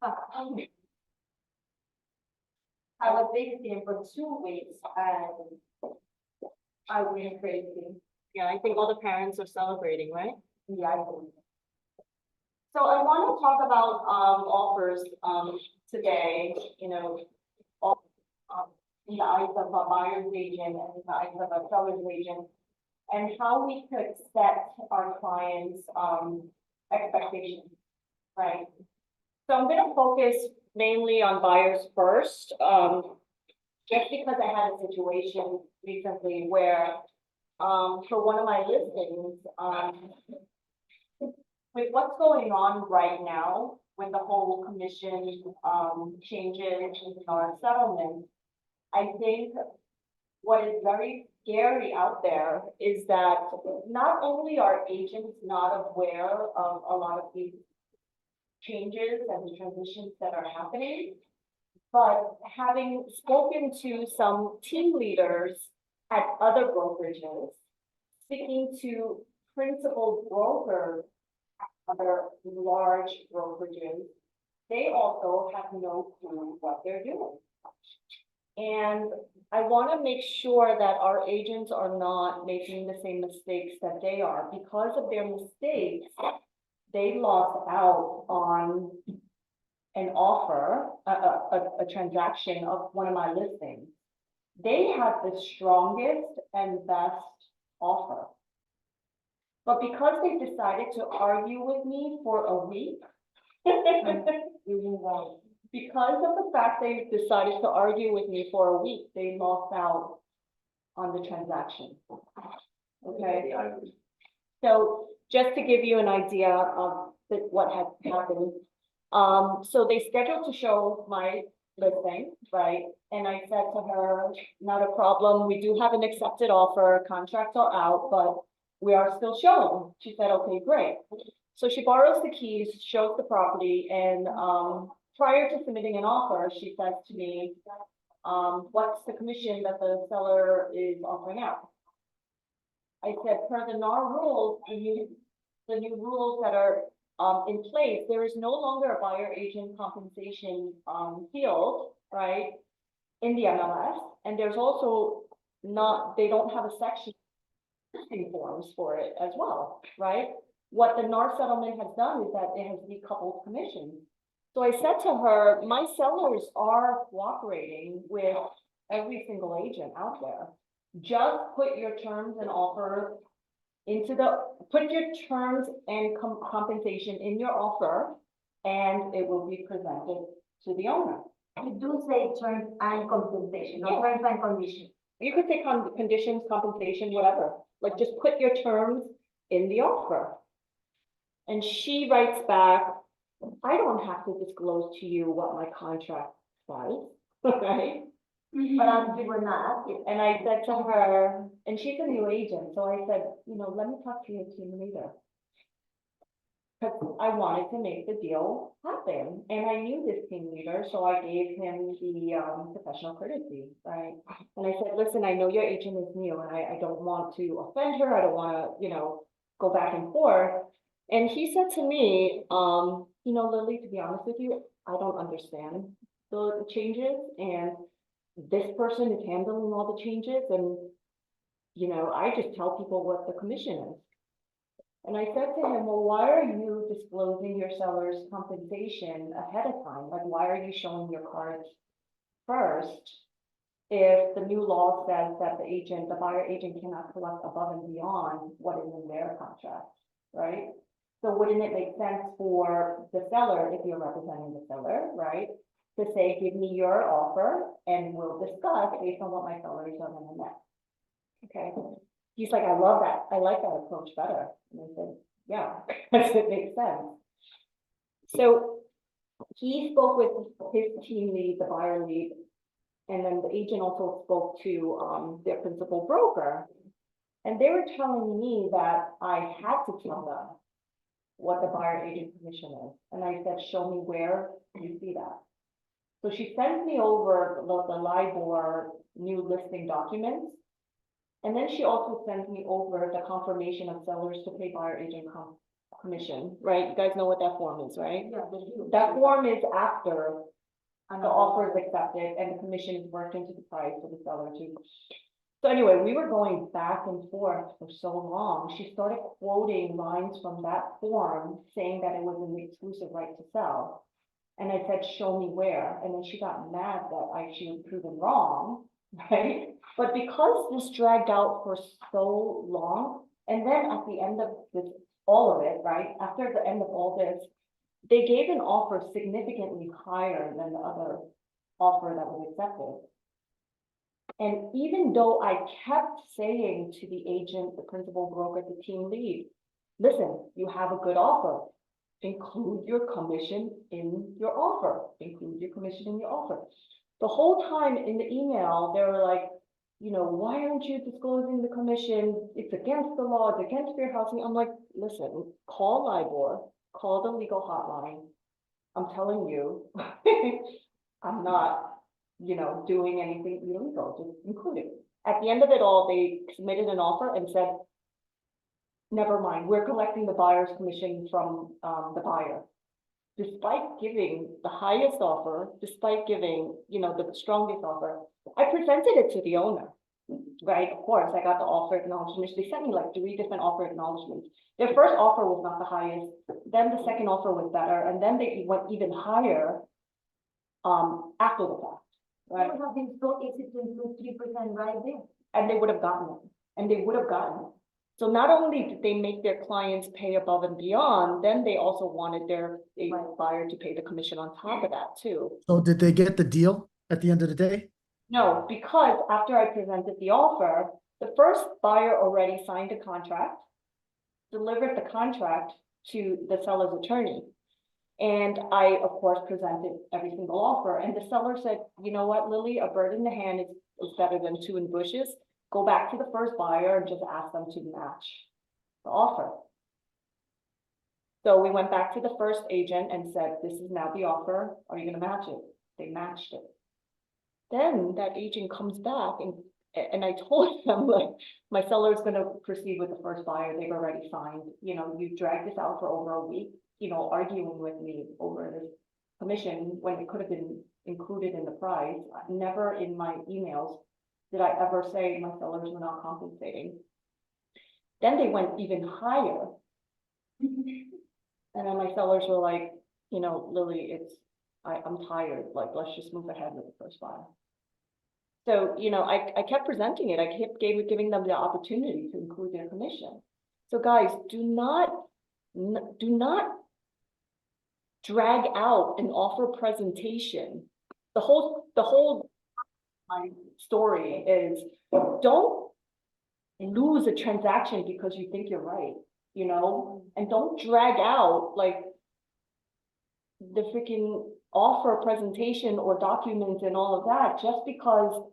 I was babysitting for 2 weeks and I went crazy. Yeah, I think all the parents are celebrating, right? Yeah, I believe. So I want to talk about offers today, all, in the eyes of a buyer's agent and in the eyes of a seller's agent, and how we could set our clients' expectations, right? So I'm going to focus mainly on buyers first, just because I had a situation recently where, for one of my listings, with what's going on right now, with the whole commission, changes in our settlement, I think what is very scary out there is that not only are agents not aware of a lot of these changes and transitions that are happening, but having spoken to some team leaders at other brokerages, speaking to principal brokers, other large brokerages, they also have no clue what they're doing. And I want to make sure that our agents are not making the same mistakes that they are. Because of their mistakes, they lost out on an offer, a transaction of one of my listings. They had the strongest and best offer. But because they decided to argue with me for a week, because of the fact they decided to argue with me for a week, they lost out on the transaction. Okay? So just to give you an idea of what had happened, so they scheduled to show my listing, right? And I said to her, not a problem, we do have an accepted offer, contracts are out, but we are still showing. She said, okay, great. So she borrows the keys, shows the property, and prior to submitting an offer, she says to me, what's the commission that the seller is offering out? I said, per the NAR rules, the new rules that are in place, there is no longer a buyer agent compensation field, right, in the MLS. And there's also not, they don't have a section forms for it as well, right? What the NAR settlement has done is that it has decoupled commissions. So I said to her, my sellers are cooperating with every single agent out there. Just put your terms and offer put your terms and compensation in your offer, and it will be presented to the owner. You do say terms and compensation, not terms and conditions. You could say conditions, compensation, whatever. Like, just put your terms in the offer. And she writes back, I don't have to disclose to you what my contract says, right? But I'm people not asking. And I said to her, and she's a new agent, so I said, let me talk to your team leader. Because I wanted to make the deal happen, and I knew this team leader, so I gave him the professional courtesy, right? And I said, listen, I know your agent is new, and I don't want to offend her, I don't want to, go back and forth. And he said to me, Lily, to be honest with you, I don't understand the changes, and this person is handling all the changes, and I just tell people what the commission is. And I said to him, well, why are you disclosing your seller's compensation ahead of time? Like, why are you showing your cards first if the new law says that the buyer agent cannot collect above and beyond what is in their contract, right? So wouldn't it make sense for the seller, if you're representing the seller, right, to say, give me your offer and we'll discuss based on what my sellers are going to net. Okay. He's like, I love that. I like that approach better. And I said, yeah, because it makes sense. So he spoke with his team lead, the buyer lead, and then the agent also spoke to their principal broker. And they were telling me that I had to tell them what the buyer agent commission is. And I said, show me where you see that. So she sent me over the LIBOR new listing documents. And then she also sent me over the confirmation of sellers to pay buyer agent commission, right? You guys know what that form is, right? Yeah, the huge. That form is after And the offer is accepted and the commission is worked into the price for the seller too. So anyway, we were going back and forth for so long. She started quoting lines from that form saying that it was an exclusive right to sell. And I said, show me where. And then she got mad that she was proven wrong, right? But because this dragged out for so long, and then at the end of this, all of it, right? After the end of all this, they gave an offer significantly higher than the other offer that was accepted. And even though I kept saying to the agent, the principal broker, the team lead, listen, you have a good offer. Include your commission in your offer. Include your commission in your offer. The whole time in the email, they were like, you know, why aren't you disclosing the commission? It's against the law, it's against fair housing. I'm like, listen, call LIBOR, call the legal hotline. I'm telling you, I'm not, you know, doing anything illegal, just include it. At the end of it all, they submitted an offer and said, never mind, we're collecting the buyer's commission from the buyer. Despite giving the highest offer, despite giving, you know, the strongest offer, I presented it to the owner, right? Of course, I got the offer acknowledgement. They sent me like 3 different offer acknowledgements. Their first offer was not the highest, then the second offer was better, and then they went even higher after the fact, right? Would have been so easy to include 3% right there. And they would have gotten it, and they would have gotten it. So not only did they make their clients pay above and beyond, then they also wanted their buyer to pay the commission on top of that too. So did they get the deal at the end of the day? No, because after I presented the offer, the first buyer already signed a contract, delivered the contract to the seller's attorney. And I, of course, presented every single offer, and the seller said, you know what, Lily, a bird in the hand is better than 2 in bushes. Go back to the first buyer and just ask them to match the offer. So we went back to the first agent and said, this is now the offer. Are you gonna match it? They matched it. Then that agent comes back and I told them, like, my seller is gonna proceed with the first buyer. They've already signed. You know, you dragged this out for over a week, you know, arguing with me over this commission when it could have been included in the price. Never in my emails did I ever say my sellers were not compensating. Then they went even higher. And then my sellers were like, you know, Lily, I'm tired, like, let's just move ahead with the first buyer. So, you know, I kept presenting it. I kept giving them the opportunity to include their commission. So guys, do not drag out an offer presentation. The whole my story is, don't lose a transaction because you think you're right, you know, and don't drag out like the freaking offer presentation or documents and all of that just because,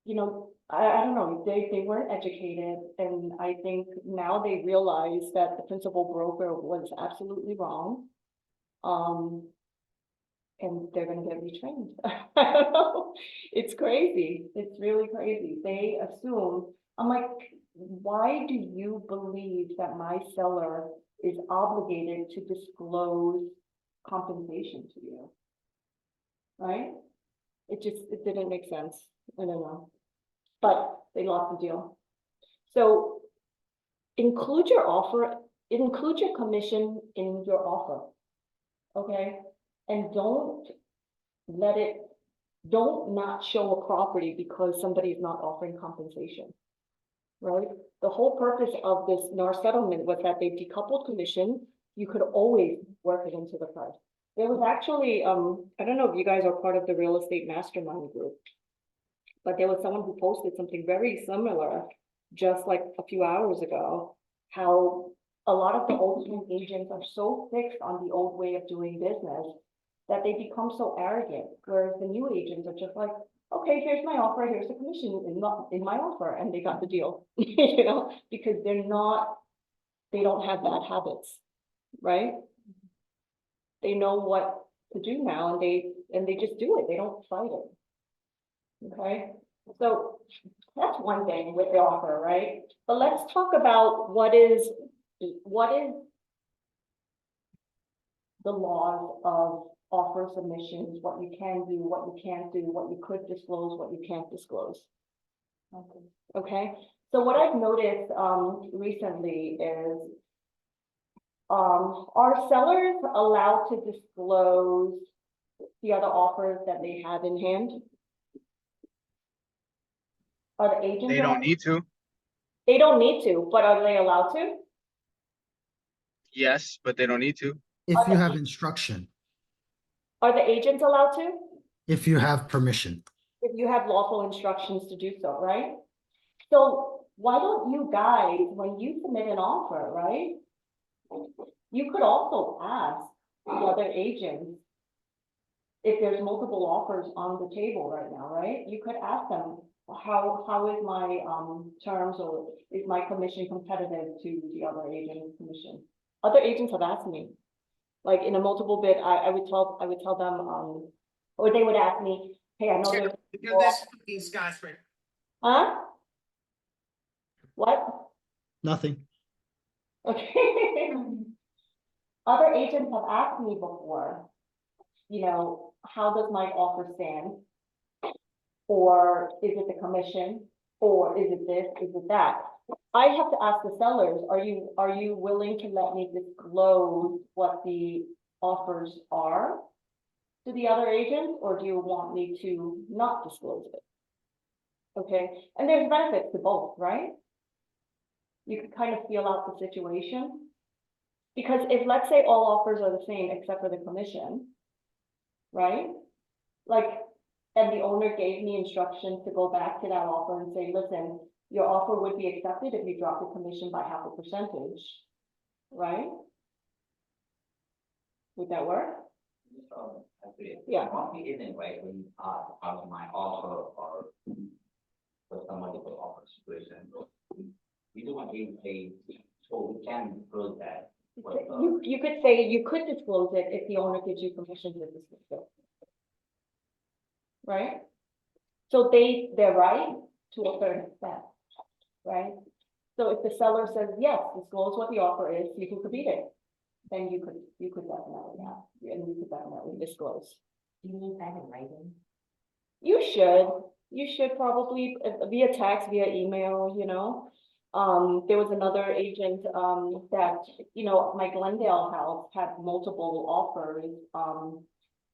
you know, I don't know, they weren't educated, and I think now they realize that the principal broker was absolutely wrong. And they're gonna get retrained. I don't know. It's crazy. It's really crazy. They assume, I'm like, why do you believe that my seller is obligated to disclose compensation to you? Right? It didn't make sense. I don't know. But they lost the deal. So include your offer, include your commission in your offer. Okay? And don't not show a property because somebody is not offering compensation, right? The whole purpose of this NAR settlement was that they decoupled commission. You could always work it into the price. There was actually, I don't know if you guys are part of the real estate mastermind group, but there was someone who posted something very similar just like a few hours ago, how a lot of the old time agents are so fixed on the old way of doing business that they become so arrogant, whereas the new agents are just like, okay, here's my offer, here's the commission in my offer, and they got the deal, you know, because they don't have bad habits, right? They know what to do now, and they just do it. They don't fight it. Okay, so that's one thing with the offer, right? But let's talk about what is the laws of offer submissions, what you can do, what you can't do, what you could disclose, what you can't disclose. Okay, so what I've noticed, recently is, are sellers allowed to disclose the other offers that they have in hand? Are the agents? They don't need to. They don't need to, but are they allowed to? Yes, but they don't need to. If you have instruction, Are the agents allowed to? if you have permission. If you have lawful instructions to do so, right? So why don't you guys, when you submit an offer, right? You could also ask the other agents if there's multiple offers on the table right now, right? You could ask them, how is my, terms, or is my commission competitive to the other agent's commission? Other agents have asked me, like in a multiple bid, I would tell them, or they would ask me, hey, I know there's. Do this fucking skyscraper. Huh? What? Nothing. Okay. Other agents have asked me before, you know, how does my offer stand? Or is it the commission? Or is it this, is it that? I have to ask the sellers, are you willing to let me disclose what the offers are to the other agents, or do you want me to not disclose it? Okay, and there's benefits to both, right? You can kind of feel out the situation. Because if, let's say, all offers are the same except for the commission, right? Like, and the owner gave me instructions to go back to that offer and say, listen, your offer would be accepted if you drop the commission by 0.5%, right? Would that work? Yeah. Coffee isn't right when you ask about my offer or for somebody to offer situation. We do want to say, so we can disclose that. You could say you could disclose it if the owner gives you permission to disclose it. Right? So they're right to a certain extent, right? So if the seller says, yes, disclose what the offer is, you can compete it, then you could definitely have, and you could definitely disclose. Do you need that in writing? You should probably via text, via email, you know. There was another agent, that, you know, my Glendale house had multiple offers,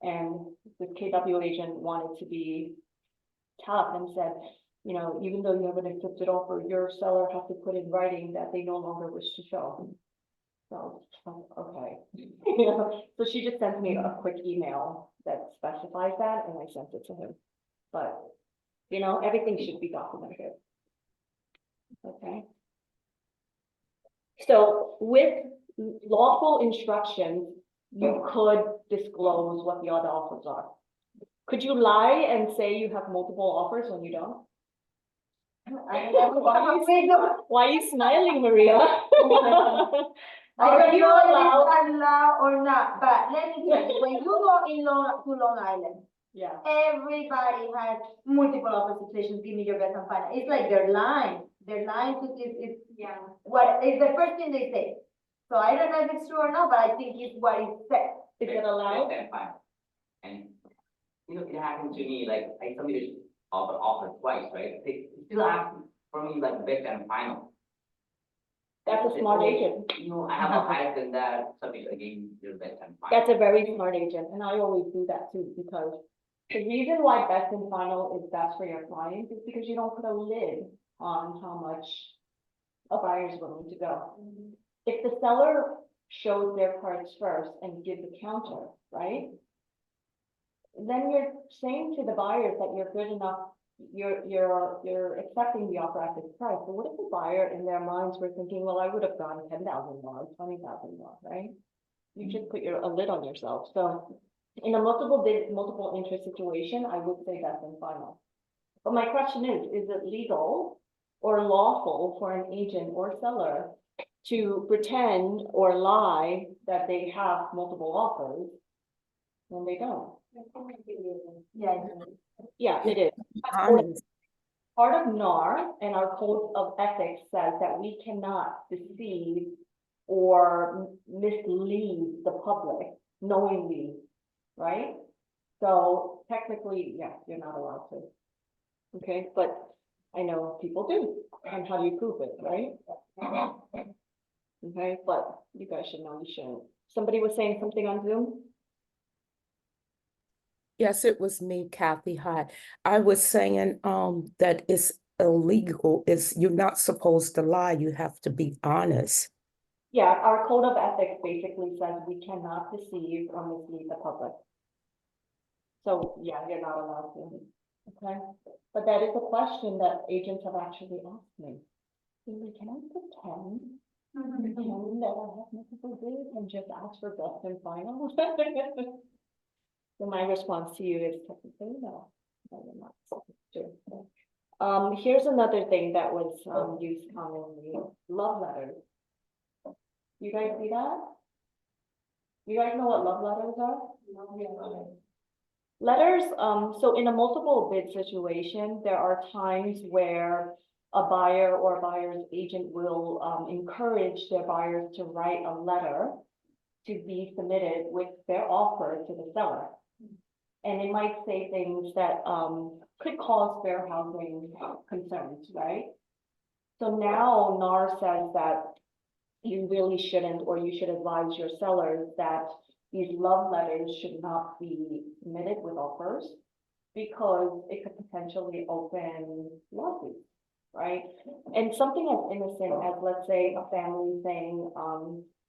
and the KW agent wanted to be tough and said, you know, even though you have an accepted offer, your seller has to put in writing that they no longer wish to show. So, okay. You know, so she just sent me a quick email that specifies that, and I sent it to him. But, you know, everything should be documented. Okay. So with lawful instructions, you could disclose what the other offers are. Could you lie and say you have multiple offers when you don't? Why are you smiling, Maria? I Are don't you know if allowed? it's allowed or not, but let me tell you, when you go to Long Island, Yeah, everybody has multiple offer situations, give me your best and final. It's like they're lying to, it's, yeah. what is the first thing they say. So I don't know if it's true or not, but I think it's what is said. Is it allowed? And, you know, it happened to me, like, I submitted offer twice, right? They still ask for me like best and final. That's a smart agent. You know, I have a higher than that, submit again, your best and final. That's a very smart agent, and I always do that too, because the reason why best and final is best for your client is because you don't put a lid on how much a buyer is willing to go. If the seller shows their cards first and gives a counter, right? Then you're saying to the buyers that you're good enough, you're accepting the offer at this price. But what if the buyer in their minds were thinking, well, I would have gone 10,000 more, 20,000 more, right? You just put a lid on yourself. So in a multiple interest situation, I would say that's in final. But my question is it legal or lawful for an agent or seller to pretend or lie that they have multiple offers when they don't? Yeah. Yeah, it is. Part of NAR and our code of ethics says that we cannot deceive or mislead the public knowingly, right? So technically, yeah, you're not allowed to. Okay, but I know people do, and how do you prove it, right? Okay, but you guys should know you shouldn't. Somebody was saying something on Zoom? Yes, it was me, Kathy. Hi. I was saying that it's illegal. You're not supposed to lie. You have to be honest. Yeah, our code of ethics basically says we cannot deceive or mislead the public. So, yeah, you're not allowed to, okay? But that is a question that agents have actually asked me. Lily, can I pretend that I have multiple bids and just ask for best and final? So my response to you is technically no. No, you're not supposed to. Here's another thing that was used commonly, love letters. You guys see that? You guys know what love letters are? Letters, so in a multiple bid situation, there are times where a buyer or a buyer's agent will encourage their buyers to write a letter to be submitted with their offer to the seller. And it might say things that could cause fair housing concerns, right? So now NAR says that you really shouldn't, or you should advise your sellers that these love letters should not be submitted with offers because it could potentially open lawsuits, right? And something as innocent as, let's say, a family saying,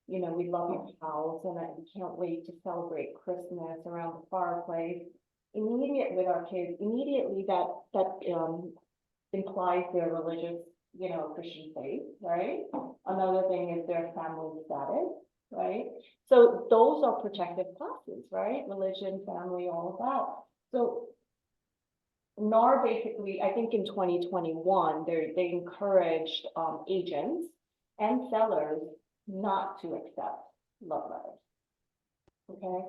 you know, we love your house and we can't wait to celebrate Christmas around the fireplace. With our kids, immediately that implies their religious, you know, Christian faith, right? Another thing is their family status, right? So those are protected classes, right? Religion, family, all of that. So NAR basically, I think in 2021, they encouraged agents and sellers not to accept love letters. Okay?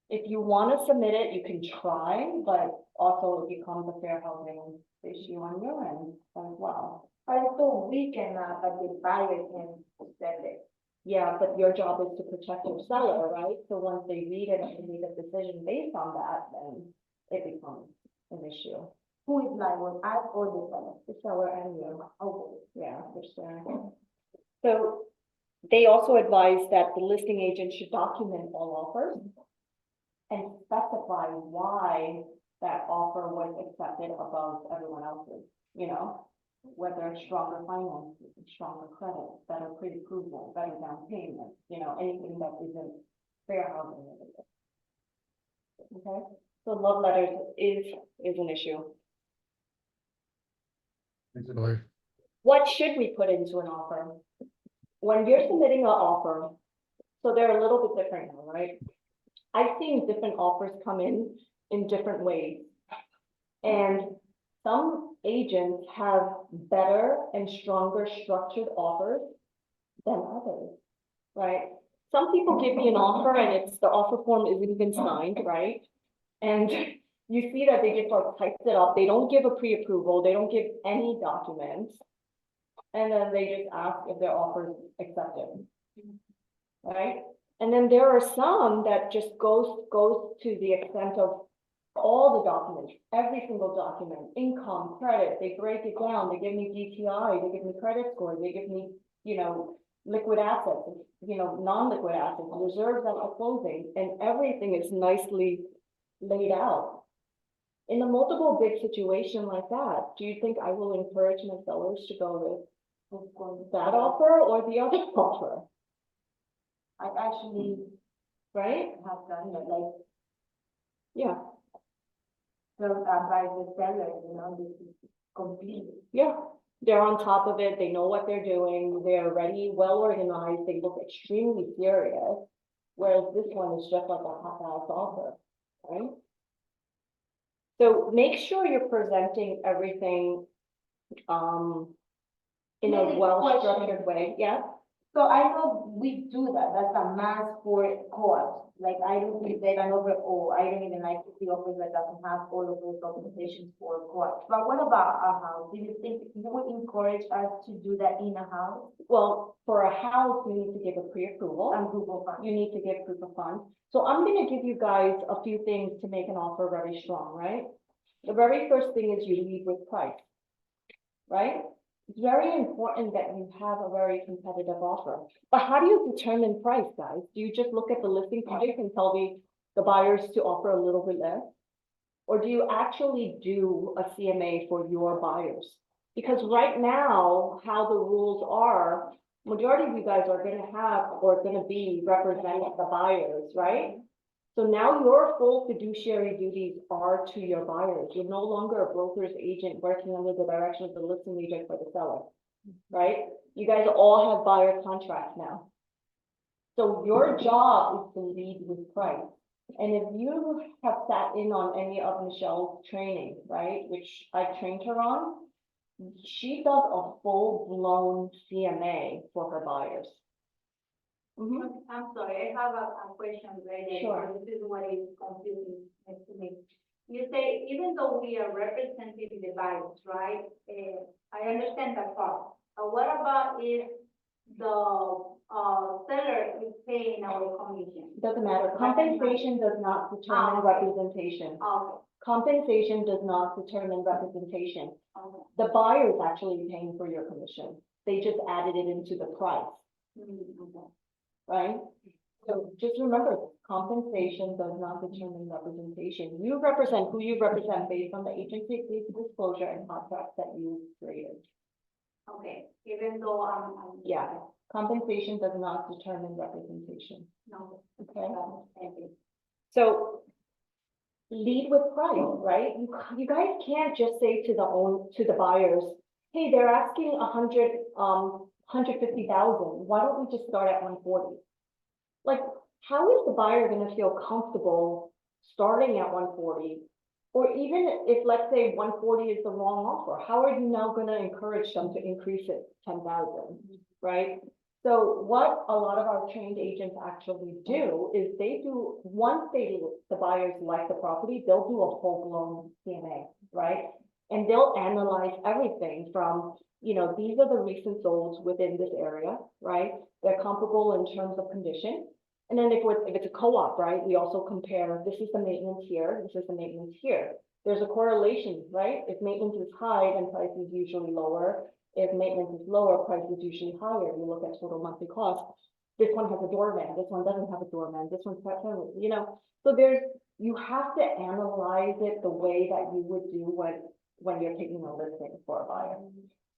If you want to submit it, you can try, but also it becomes a fair housing issue on your end as well. Also, we cannot, but the buyer can send it. Yeah, but your job is to protect your seller, right? So once they read it and make a decision based on that, then it becomes an issue. Who is liable, us or the seller? The seller and you. Okay. Yeah, for sure. So they also advise that the listing agent should document all offers and specify why that offer was accepted above everyone else's, you know, whether it's stronger finances, stronger credit, better pre-approval, better down payment, you know, anything that isn't fair housing related. Okay, so love letters is an issue. What should we put into an offer? When you're submitting an offer, so they're a little bit different now, right? I've seen different offers come in different ways. And some agents have better and stronger structured offers than others, right? Some people give me an offer and it's, the offer form isn't even signed, right? And you see that they just like typed it up. They don't give a pre-approval. They don't give any documents. And then they just ask if their offer is accepted, right? And then there are some that just goes to the extent of all the documents, every single document, income, credit, they break it down, they give me DTI, they give me credit score, they give me, you know, liquid assets, you know, non-liquid assets, reserves at the closing, and everything is nicely laid out. In a multiple bid situation like that, do you think I will encourage my sellers to go with that offer or the other offer? I actually Right? have done that, like, Yeah, so, by the seller, you know, this is complete. yeah. They're on top of it. They know what they're doing. They're ready, well organized. They look extremely serious. Whereas this one is just like a half-ass offer, right? So make sure you're presenting everything, in a Maybe well-structured question. way. Yeah, So I know we do that, that's a mass for co-ops, like I don't think that an overall, I don't even like to see offers that doesn't have all of those documentations for co-ops. But what about a house? Do you think you would encourage us to do that in a house Well, for a house, you need to give a pre-approval. and Google Funds? You need to give proof of funds. So I'm gonna give you guys a few things to make an offer very strong, right? The very first thing is you lead with price, right? It's very important that you have a very competitive offer. But how do you determine price, guys? Do you just look at the listing price and tell the buyers to offer a little bit less? Or do you actually do a CMA for your buyers? Because right now, how the rules are, majority of you guys are gonna have or gonna be representing the buyers, right? So now your full fiduciary duties are to your buyers. You're no longer a broker's agent working under the direction of the listing agent for the seller, right? You guys all have buyer contracts now. So your job is to lead with price. And if you have sat in on any of Michelle's training, right, which I trained her on, she does a full-blown CMA for her buyers. Mhm. I'm sorry, I have a question right there. Sure. because This is what is confusing to me. You say, even though we are representing the buyers, right? I understand that part. But what about if the, seller is paying our commission? Doesn't matter. Compensation does not determine okay. representation. Okay, Compensation does not determine representation. okay. The buyer is actually paying for your commission. They just added it into the price, Okay. right? So just remember, compensation does not determine representation. You represent who you represent based on the agency disclosure and contracts that you created. Okay, even though I'm. Yeah. Compensation does not determine representation, No, okay? thank you. So lead with price, right? You guys can't just say to the buyers, hey, they're asking 150,000. Why don't we just start at 140? Like, how is the buyer gonna feel comfortable starting at 140? Or even if, let's say, 140 is the wrong offer, how are you now gonna encourage them to increase it 10,000, right? So what a lot of our trained agents actually do is they do, once the buyers like the property, they'll do a full-blown CMA, right? And they'll analyze everything from, these are the recent solds within this area, right? They're comparable in terms of condition. And then if it's a co-op, right, we also compare, this is the maintenance here, this is the maintenance here. There's a correlation, right? If maintenance is high, then price is usually lower. If maintenance is lower, price is usually higher. You look at total monthly cost. This one has a doorman, this one doesn't have a doorman, this one's pet friendly, So you have to analyze it the way that you would do when you're taking a listing for a buyer.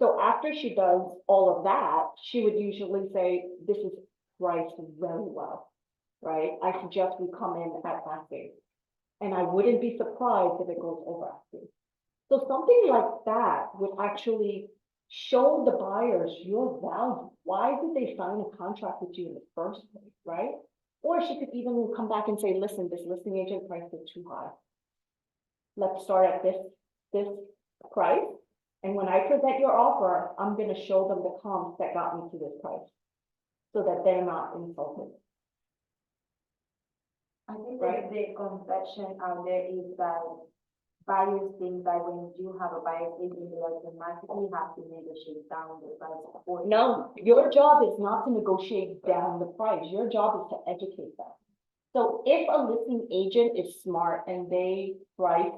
So after she does all of that, she would usually say, this is priced very well, right? I suggest we come in at asking. And I wouldn't be surprised if it goes over asking. So something like that would actually show the buyers your value. Why did they sign a contract with you in the first place, right? Or she could even come back and say, listen, this listing agent priced it too high. Let's start at this price. And when I present your offer, I'm going to show them the comps that got me to this price so that they're not insulted. I think Right. that the conception out there is that buyers think that when you have a buyer's agent, they automatically have to negotiate down the price. No, your job is not to negotiate down the price. Your job is to educate them. So if a listing agent is smart and they price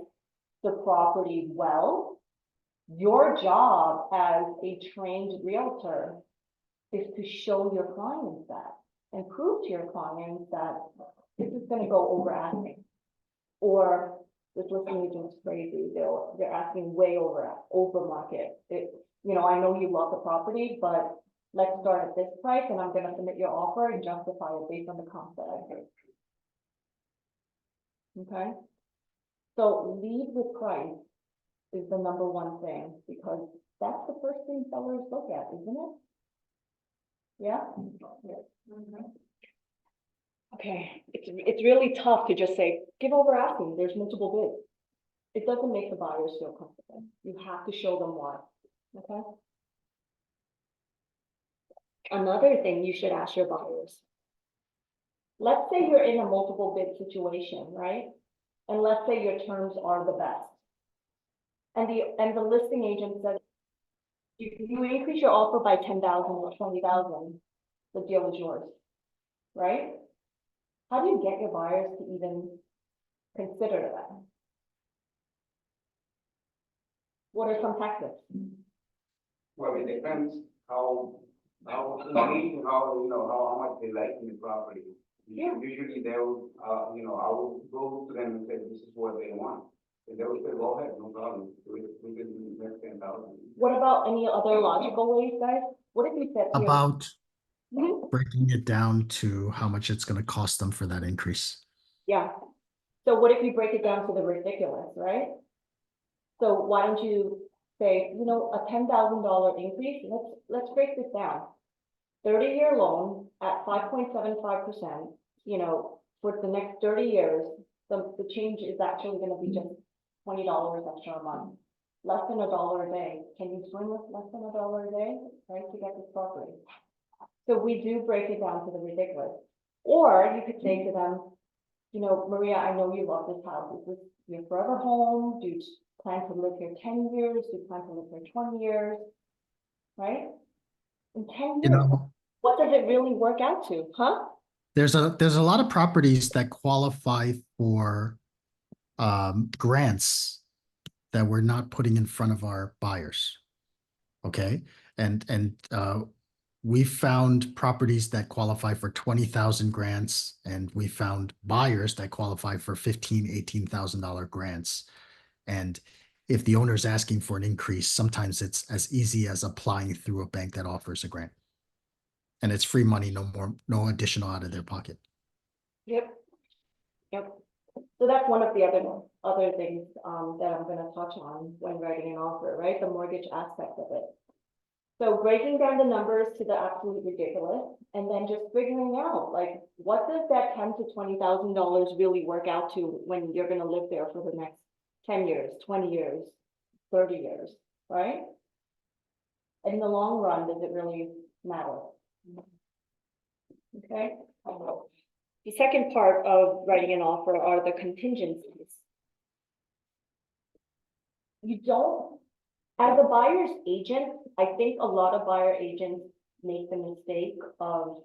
the property well, your job as a trained realtor is to show your clients that and prove to your clients that this is going to go over asking, or this listing agent's crazy. They're asking way over market. I know you love the property, but let's start at this price, and I'm going to submit your offer and justify it based on the comps that I heard. Okay, so lead with price is the number one thing, because that's the first thing sellers look at, isn't it? Yeah? Okay, it's really tough to just say, give over asking, there's multiple bids. It doesn't make the buyers feel comfortable. You have to show them why, okay? Another thing you should ask your buyers. Let's say you're in a multiple bid situation, right? And let's say your terms are the best. And the listing agent said, you increase your offer by 10,000 or 20,000, the deal is yours, right? How do you get your buyers to even consider that? What are some tactics? Well, it depends how how much they like the property. Yeah. Usually they'll, I will go to them and say, this is what they want. And they will say, go ahead, no problem, we can do less than 10,000. What about any other logical ways, guys? What if you said here? About Mhm. breaking it down to how much it's gonna cost them for that increase. Yeah. So what if you break it down to the ridiculous, right? So why don't you say, a $10,000 increase, let's break this down. 30-year loan at 5.75%, for the next 30 years, the change is actually gonna be just $20 extra a month. Less than $1 a day. Can you swing with less than $1 a day, right, to get this property? So we do break it down to the ridiculous. Or you could say to them, Maria, I know you love this house. Is this your forever home? Do you plan to live here 10 years? Do you plan to live here 20 years? Right? In 10 You years, know, what does it really work out to, huh? there's a lot of properties that qualify for grants that we're not putting in front of our buyers. Okay, and we found properties that qualify for 20,000 grants, and we found buyers that qualify for $18,000 grants. And if the owner is asking for an increase, sometimes it's as easy as applying through a bank that offers a grant. And it's free money, no additional out of their pocket. Yep. Yep. So that's one of the other things that I'm gonna touch on when writing an offer, right? The mortgage aspect of it. So breaking down the numbers to the absolute ridiculous, and then just figuring out, like, what does that $10,000 to $20,000 really work out to when you're gonna live there for the next 10 years, 20 years, 30 years, right? In the long run, does it really matter? Okay. The second part of writing an offer are the contingencies. You don't, as a buyer's agent, I think a lot of buyer agents make the mistake of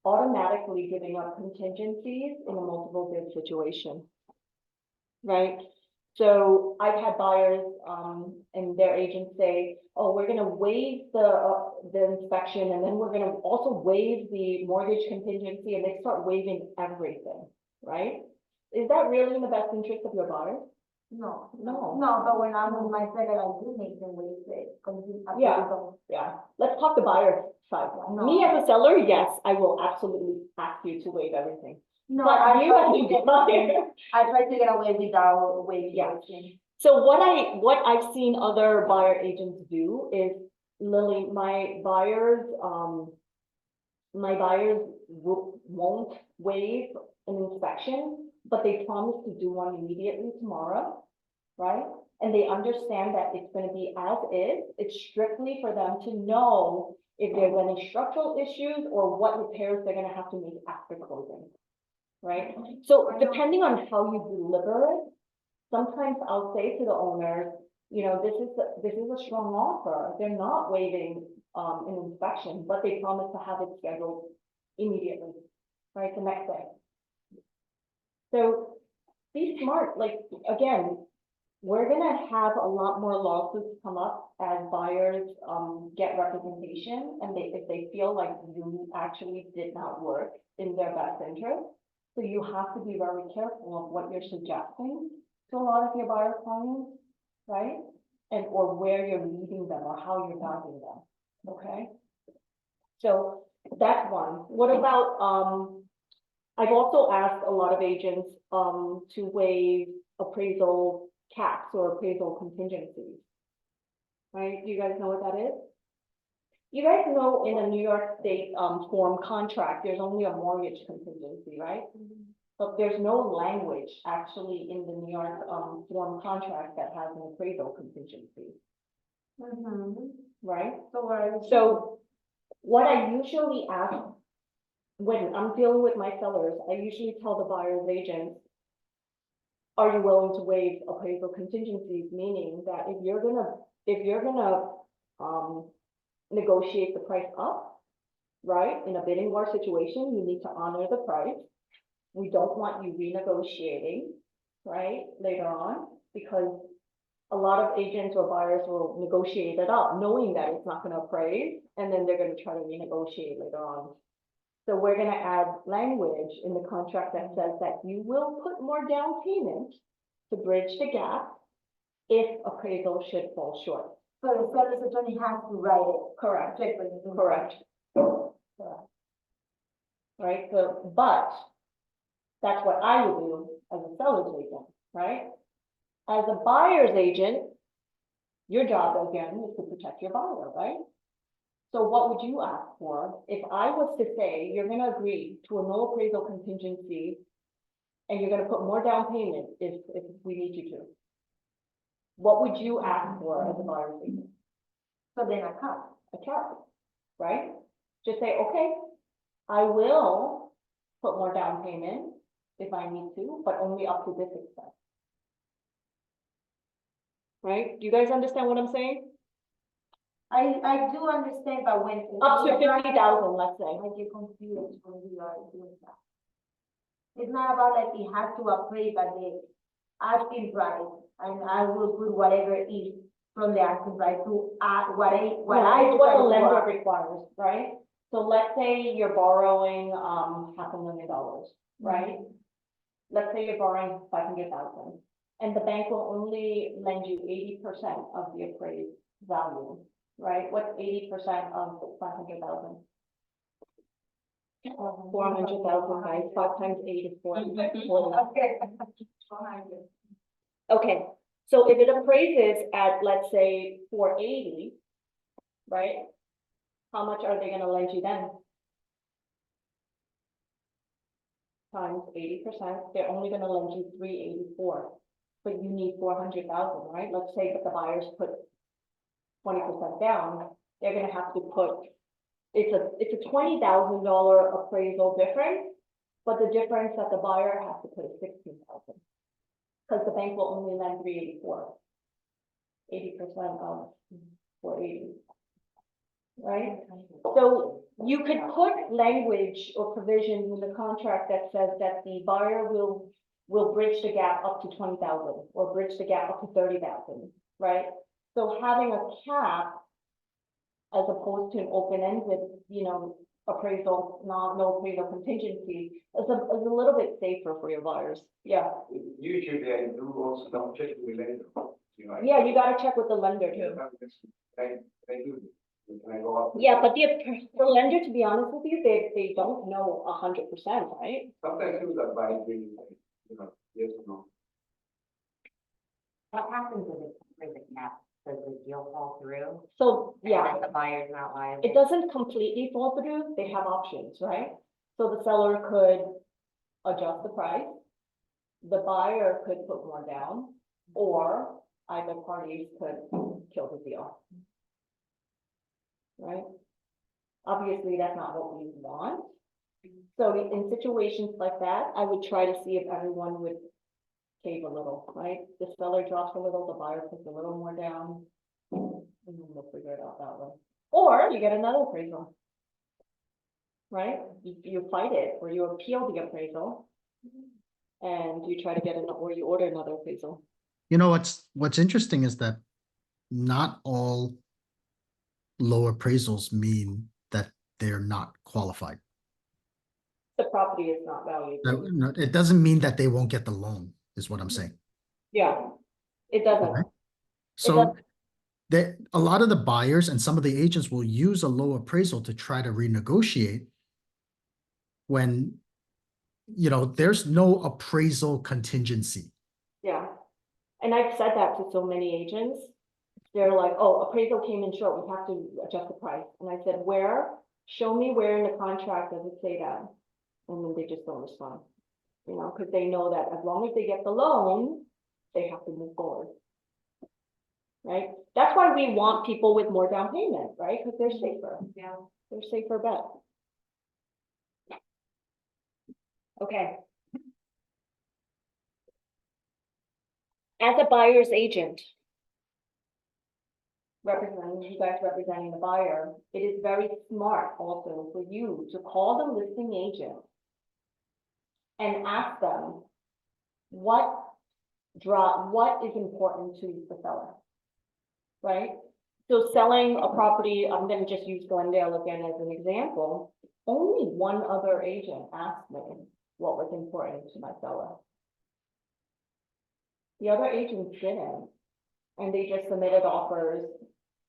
automatically giving up contingencies in a multiple bid situation. Right? So I've had buyers, and their agents say, oh, we're gonna waive the inspection, and then we're gonna also waive the mortgage contingency, and they start waiving everything, right? Is that really in the best interest of your buyer? No, No. no, but when I'm with my seller, I do make them wait it, because Yeah. Yeah, let's talk the buyer side. No. Me as a seller, yes, I will absolutely ask you to waive everything. No, But I you try as to a get, buyer. I try to get away without waiving Yeah. everything. So what I've seen other buyer agents do is, Lily, my buyers won't waive an inspection, but they promise to do one immediately tomorrow, right? And they understand that it's gonna be as is, it's strictly for them to know if there's any structural issues or what repairs they're gonna have to make after closing, right? So depending on how you deliver it, sometimes I'll say to the owner, this is a strong offer. They're not waiving an inspection, but they promise to have it scheduled immediately, right, the next day. So be smart, like, again, we're gonna have a lot more lawsuits come up as buyers get representation, and if they feel like you actually did not work in their best interest. So you have to be very careful of what you're suggesting to a lot of your buyer clients, right? And or where you're leading them or how you're guiding them, okay? So that's one. What about, I've also asked a lot of agents to waive appraisal caps or appraisal contingencies. Right? Do you guys know what that is? You guys know in a New York State form contract, there's only a mortgage contingency, right? But there's no language actually in the New York form contract that has an appraisal contingency, right? So where? So What I usually ask when I'm dealing with my sellers, I usually tell the buyer's agent, are you willing to waive appraisal contingencies? Meaning that if you're gonna, negotiate the price up, right, in a bidding war situation, you need to honor the price. We don't want you renegotiating, right, later on, because a lot of agents or buyers will negotiate it up, knowing that it's not gonna appraise, and then they're gonna try to renegotiate later on. So we're gonna add language in the contract that says that you will put more down payment to bridge the gap if appraisal should fall short. So the seller's attorney has to write it. Correct. Check with the- Correct. Right, so, but that's what I would do as a seller's agent, right? As a buyer's agent, your job again is to protect your buyer, right? So what would you ask for if I was to say, you're gonna agree to a no appraisal contingency and you're gonna put more down payment if we need you to? What would you ask for as a buyer's agent? So then I come. A cap, right? Just say, okay, I will put more down payment if I need to, but only up to this extent. Right? Do you guys understand what I'm saying? I do understand, but when. Up to 50,000, let's say. I get confused when we are doing that. It's not about like he has to appraise at the asking price, and I will put whatever is from the asking price to what I. It's what the lender want. requires, right? So let's say you're borrowing, $500,000, right? Let's say you're borrowing 500,000, and the bank will only lend you 80% of the appraised value, right? What's 80% of 500,000? 400,000, right? 5 times 8 is 40. Okay. Okay, so if it appraises at, let's say, 480, right? How much are they gonna lend you then? Times 80%, they're only gonna lend you 384, but you need 400,000, right? Let's say that the buyers put 20% down, they're gonna have to put, it's a $20,000 appraisal difference, but the difference that the buyer has to put is 16,000. Because the bank will only lend 384. 80% of 480. Right? So you could put language or provisions in the contract that says that the buyer will bridge the gap up to 20,000 or bridge the gap up to 30,000, right? So having a cap as opposed to an open-ended, appraisal, no appraisal contingency is a little bit safer for your buyers. Yeah. Usually I do also double check with the lender, you know. Yeah, you gotta check with the lender too. I do. Can I go up? Yeah, but the lender, to be honest with you, they don't know 100%, right? Sometimes you that buy, yes or no. What happens if it's for the gap? Does the deal fall through? So, And yeah, then the buyer's not liable? it doesn't completely fall through, they have options, right? So the seller could adjust the price, the buyer could put more down, or either parties could kill the deal. Right? Obviously, that's not what we want. So in situations like that, I would try to see if everyone would cave a little, right? The seller drops a little, the buyer puts a little more down, and then we'll figure it out that way. Or you get another appraisal. Right? You fight it, or you appeal the appraisal, and you try to get or you order another appraisal. You know, what's interesting is that not all low appraisals mean that they're not qualified. The property is not valued. No, it doesn't mean that they won't get the loan, is what I'm saying. Yeah, it doesn't. Okay. So a lot of the buyers and some of the agents will use a low appraisal to try to renegotiate when, there's no appraisal contingency. Yeah, and I've said that to so many agents. They're like, oh, appraisal came in short, we have to adjust the price. And I said, where? Show me where in the contract does it say that? And then they just don't respond, because they know that as long as they get the loan, they have to move forward. Right? That's why we want people with more down payment, right? Because they're safer. Yeah. They're safer bet. Okay. As a buyer's agent, representing, you guys representing the buyer, it is very smart also for you to call the listing agent and ask them what is important to the seller, right? So selling a property, I'm gonna just use Glendale again as an example. Only one other agent asked me what was important to my seller. The other agents didn't, and they just submitted offers,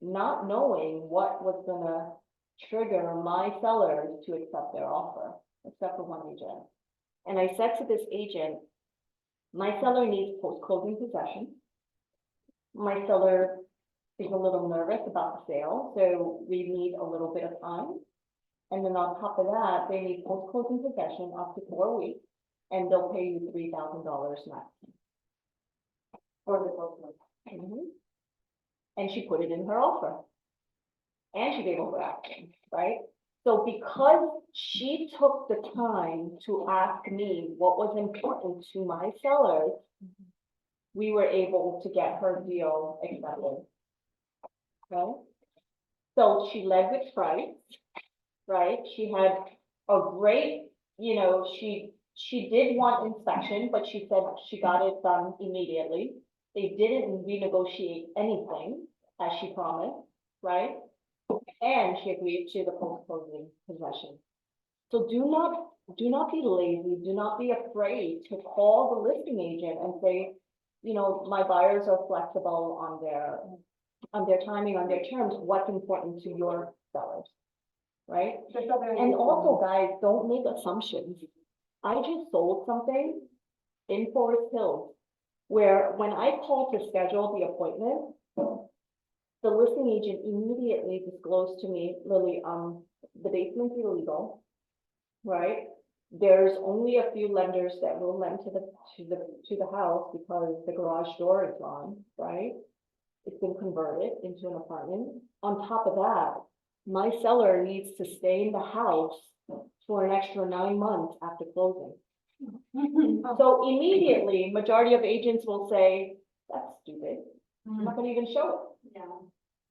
not knowing what was gonna trigger my sellers to accept their offer, except for one agent. And I said to this agent, my seller needs post-closing possession. My seller is a little nervous about the sale, so we need a little bit of time. And then on top of that, they need post-closing possession up to 4 weeks, and they'll pay you $3,000 max. For the post-closing. And she put it in her offer. And she gave over action, right? So because she took the time to ask me what was important to my sellers, we were able to get her deal accepted. Okay? So she led with price, right? She had a great, she did want inspection, but she said she got it done immediately. They didn't renegotiate anything, as she promised, right? And she agreed to the post-closing possession. So do not be lazy, do not be afraid to call the listing agent and say, my buyers are flexible on their timing, on their terms, what's important to your sellers, right? And also, guys, don't make assumptions. I just sold something in Forest Hills where when I called to schedule the appointment, the listing agent immediately disclosed to me, Lily, the basement's illegal, right? There's only a few lenders that will lend to the house because the garage door is gone, right? It's been converted into an apartment. On top of that, my seller needs to stay in the house for an extra 9 months after closing. So immediately, majority of agents will say, that's stupid. I'm not gonna even show it. Yeah.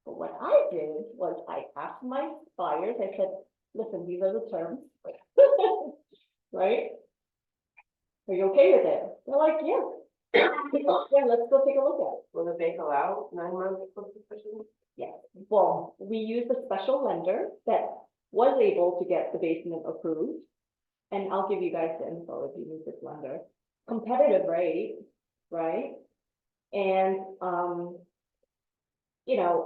But what I did was I asked my buyers, I said, listen, these are the terms. Right? Are you okay with it? They're like, yeah. Yeah, let's go take a look at it. Will the bank allow 9 months of post-closing? Yeah, well, we used a special lender that was able to get the basement approved. And I'll give you guys the info if you need this lender. Competitive rate, right? And,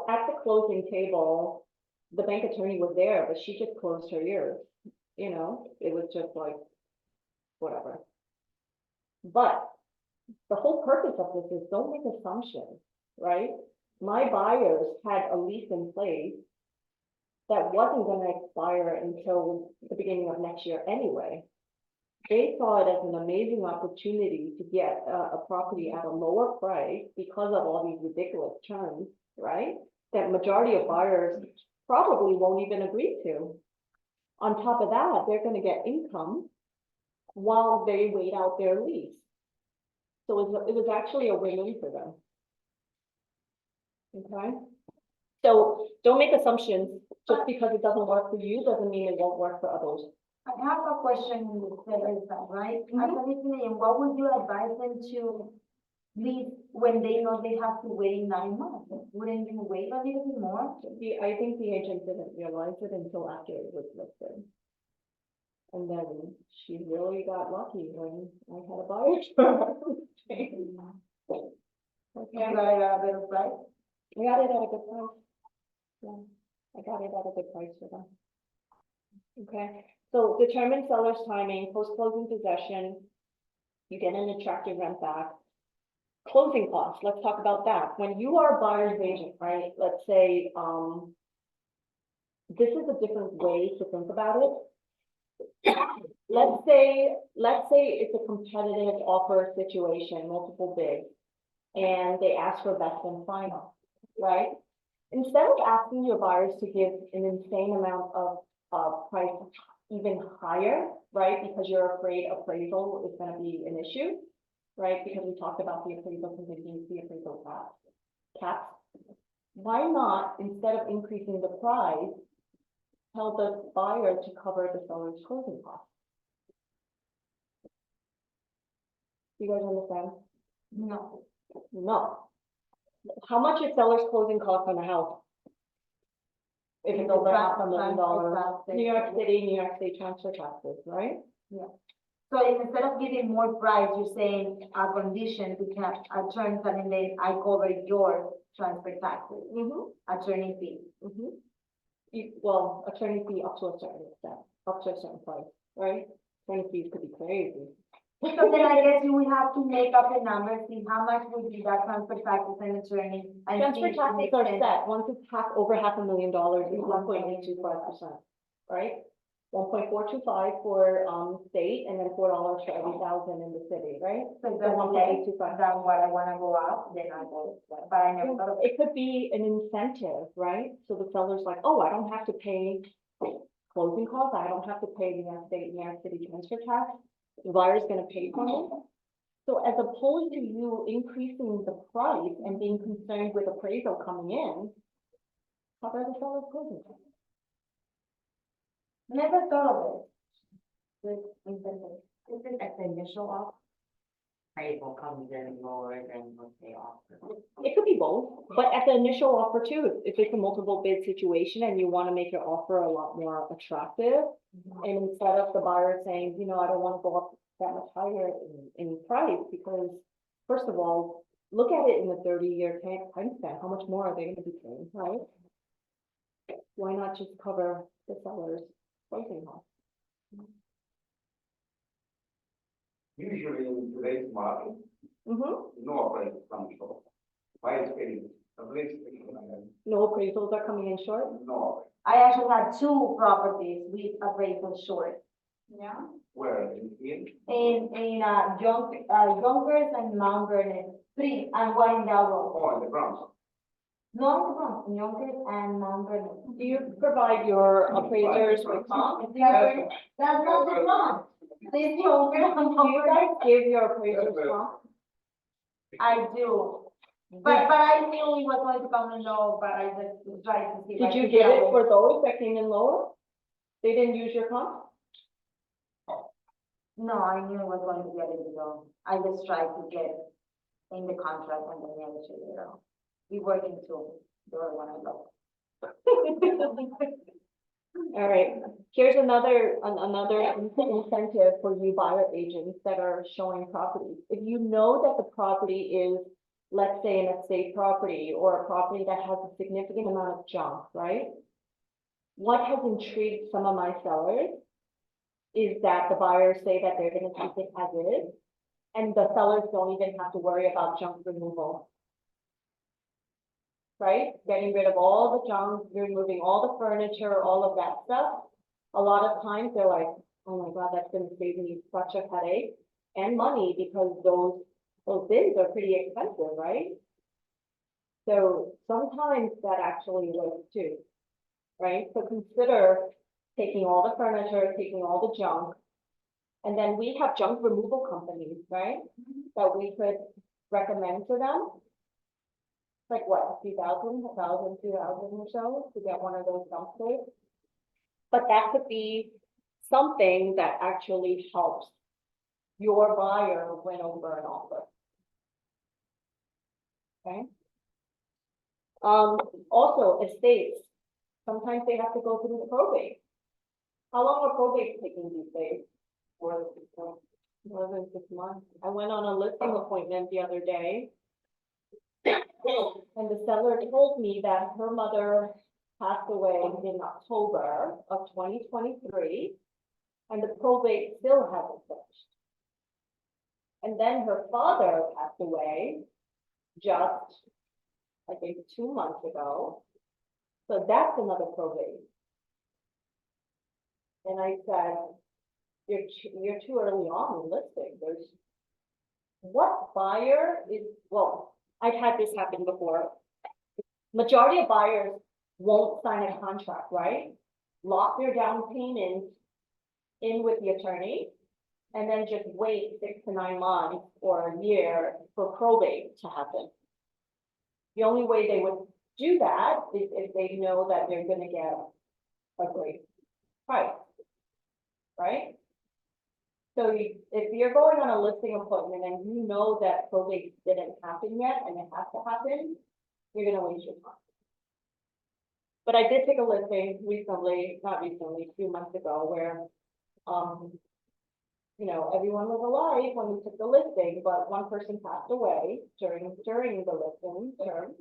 at the closing table, the bank attorney was there, but she just closed her ears. It was just like, whatever. But the whole purpose of this is don't make assumptions, right? My buyers had a lease in place that wasn't gonna expire until the beginning of next year anyway. They saw it as an amazing opportunity to get a property at a lower price because of all these ridiculous terms, right? That majority of buyers probably won't even agree to. On top of that, they're gonna get income while they wait out their lease. So it was actually a win-win for them. Okay? So don't make assumptions. Just because it doesn't work for you doesn't mean it won't work for others. I have a question, Teresa, right? As a listener, and what would you advise them to leave when they know they have to wait 9 months? Wouldn't you wait a little bit more? I think the agent didn't realize it until after it was listed. And then she really got lucky when I had a buyer for her. Okay. You got it at a better price? I got it at a good price. Yeah, I got it at a good price for them. Okay, so determine seller's timing, post-closing possession. You get an attractive rent back. Closing costs, let's talk about that. When you are a buyer's agent, right, let's say, this is a different way to think about it. Let's say it's a competitive offer situation, multiple bids, and they ask for best and final, right? Instead of asking your buyers to give an insane amount of price even higher, right? Because you're afraid appraisal is gonna be an issue, right? Because we talked about the appraisal contingency, appraisal cap. Why not, instead of increasing the price, tell the buyer to cover the seller's closing costs? You guys understand? No. No. How much is seller's closing cost on a house? If it's over $500,000, New York City, New York State transfer taxes, right? So instead of giving more price, you're saying a condition to can attorney and then I cover your transfer taxes, attorney fee. Well, attorney fee up to a certain extent, up to a certain price, right? Attorney fees could be crazy. So then I guess you would have to make up the numbers, see how much would be that transfer taxes and attorney. And Transfer see if it taxes makes are sense. set, once it's over $500,000, it's 1.825%, right? 1.425 for, state, and then $4 for every thousand in the city, right? So So that's less 1.825. than what I wanna go up, then I go, but I never thought of it. It could be an incentive, right? So the seller's like, oh, I don't have to pay closing costs, I don't have to pay New York State, New York City transfer tax. The buyer's gonna pay for it. So as opposed to you increasing the price and being concerned with appraisal coming in, cover the seller's closing costs. Never thought of it. This incentive. Isn't at the initial offer? Appraisal comes in lower than what they offer. It could be both, but at the initial offer too, if it's a multiple bid situation and you wanna make your offer a lot more attractive. And instead of the buyer saying, you know, I don't wanna go up that much higher in price, because first of all, look at it in the 30-year time span, how much more are they gonna be paying, right? Why not just cover the seller's closing costs? Usually in today's market, Mm-hmm. no appraisal comes short. My experience, at least, No appraisals are coming in short? no, I actually had two properties with appraisal short. Yeah. where in, Yonkers and Mount Vernon, three, and one in Dow Road. oh, in the Bronx. No, in the Bronx, in Yonkers and Mount Vernon. Do you provide your appraisers with comp? That's not the Bronx. This Yonkers and Do Mount you Vernon. guys give your appraisers comp? I do, but I knew it was going to come in low, but I just tried to see. if I Did you could get get it away. for those that came in lower? They didn't use your comp? No, I knew it was going to be a little low. I just tried to get in the contract and then negotiate it out. We working too, the other one I love. All right, here's another incentive for you buyer agents that are showing properties. If you know that the property is, let's say, an estate property or a property that has a significant amount of junk, right? What has intrigued some of my sellers is that the buyers say that they're gonna keep it as is, and the sellers don't even have to worry about junk removal. Right? Getting rid of all the junk, removing all the furniture, all of that stuff. A lot of times they're like, oh my God, that's gonna save me such a headache and money, because those bins are pretty expensive, right? So sometimes that actually works too, right? So consider taking all the furniture, taking all the junk. And then we have junk removal companies, right? That we could recommend to them. Like what, a few thousand, 1,000, 2,000 or so to get one of those dumpsters. But that could be something that actually helps your buyer win over an offer. Okay. Also estates, sometimes they have to go through probate. How long are probates taking these days? More than 6 months. I went on a listing appointment the other day. And the seller told me that her mother passed away in October of 2023, and the probate still hasn't finished. And then her father passed away just, I think, 2 months ago. So that's another probate. And I said, you're too early on in listing. There's what buyer is, well, I've had this happen before. Majority of buyers won't sign a contract, right? lock their down payment in with the attorney, and then just wait 6 to 9 months or a year for probate to happen. The only way they would do that is if they know that they're gonna get a great price, right? So if you're going on a listing appointment and you know that probate didn't happen yet and it has to happen, you're gonna waste your time. But I did take a listing recently, not recently, a few months ago, where, you know, everyone was alive when we took the listing, but one person passed away during the listing term.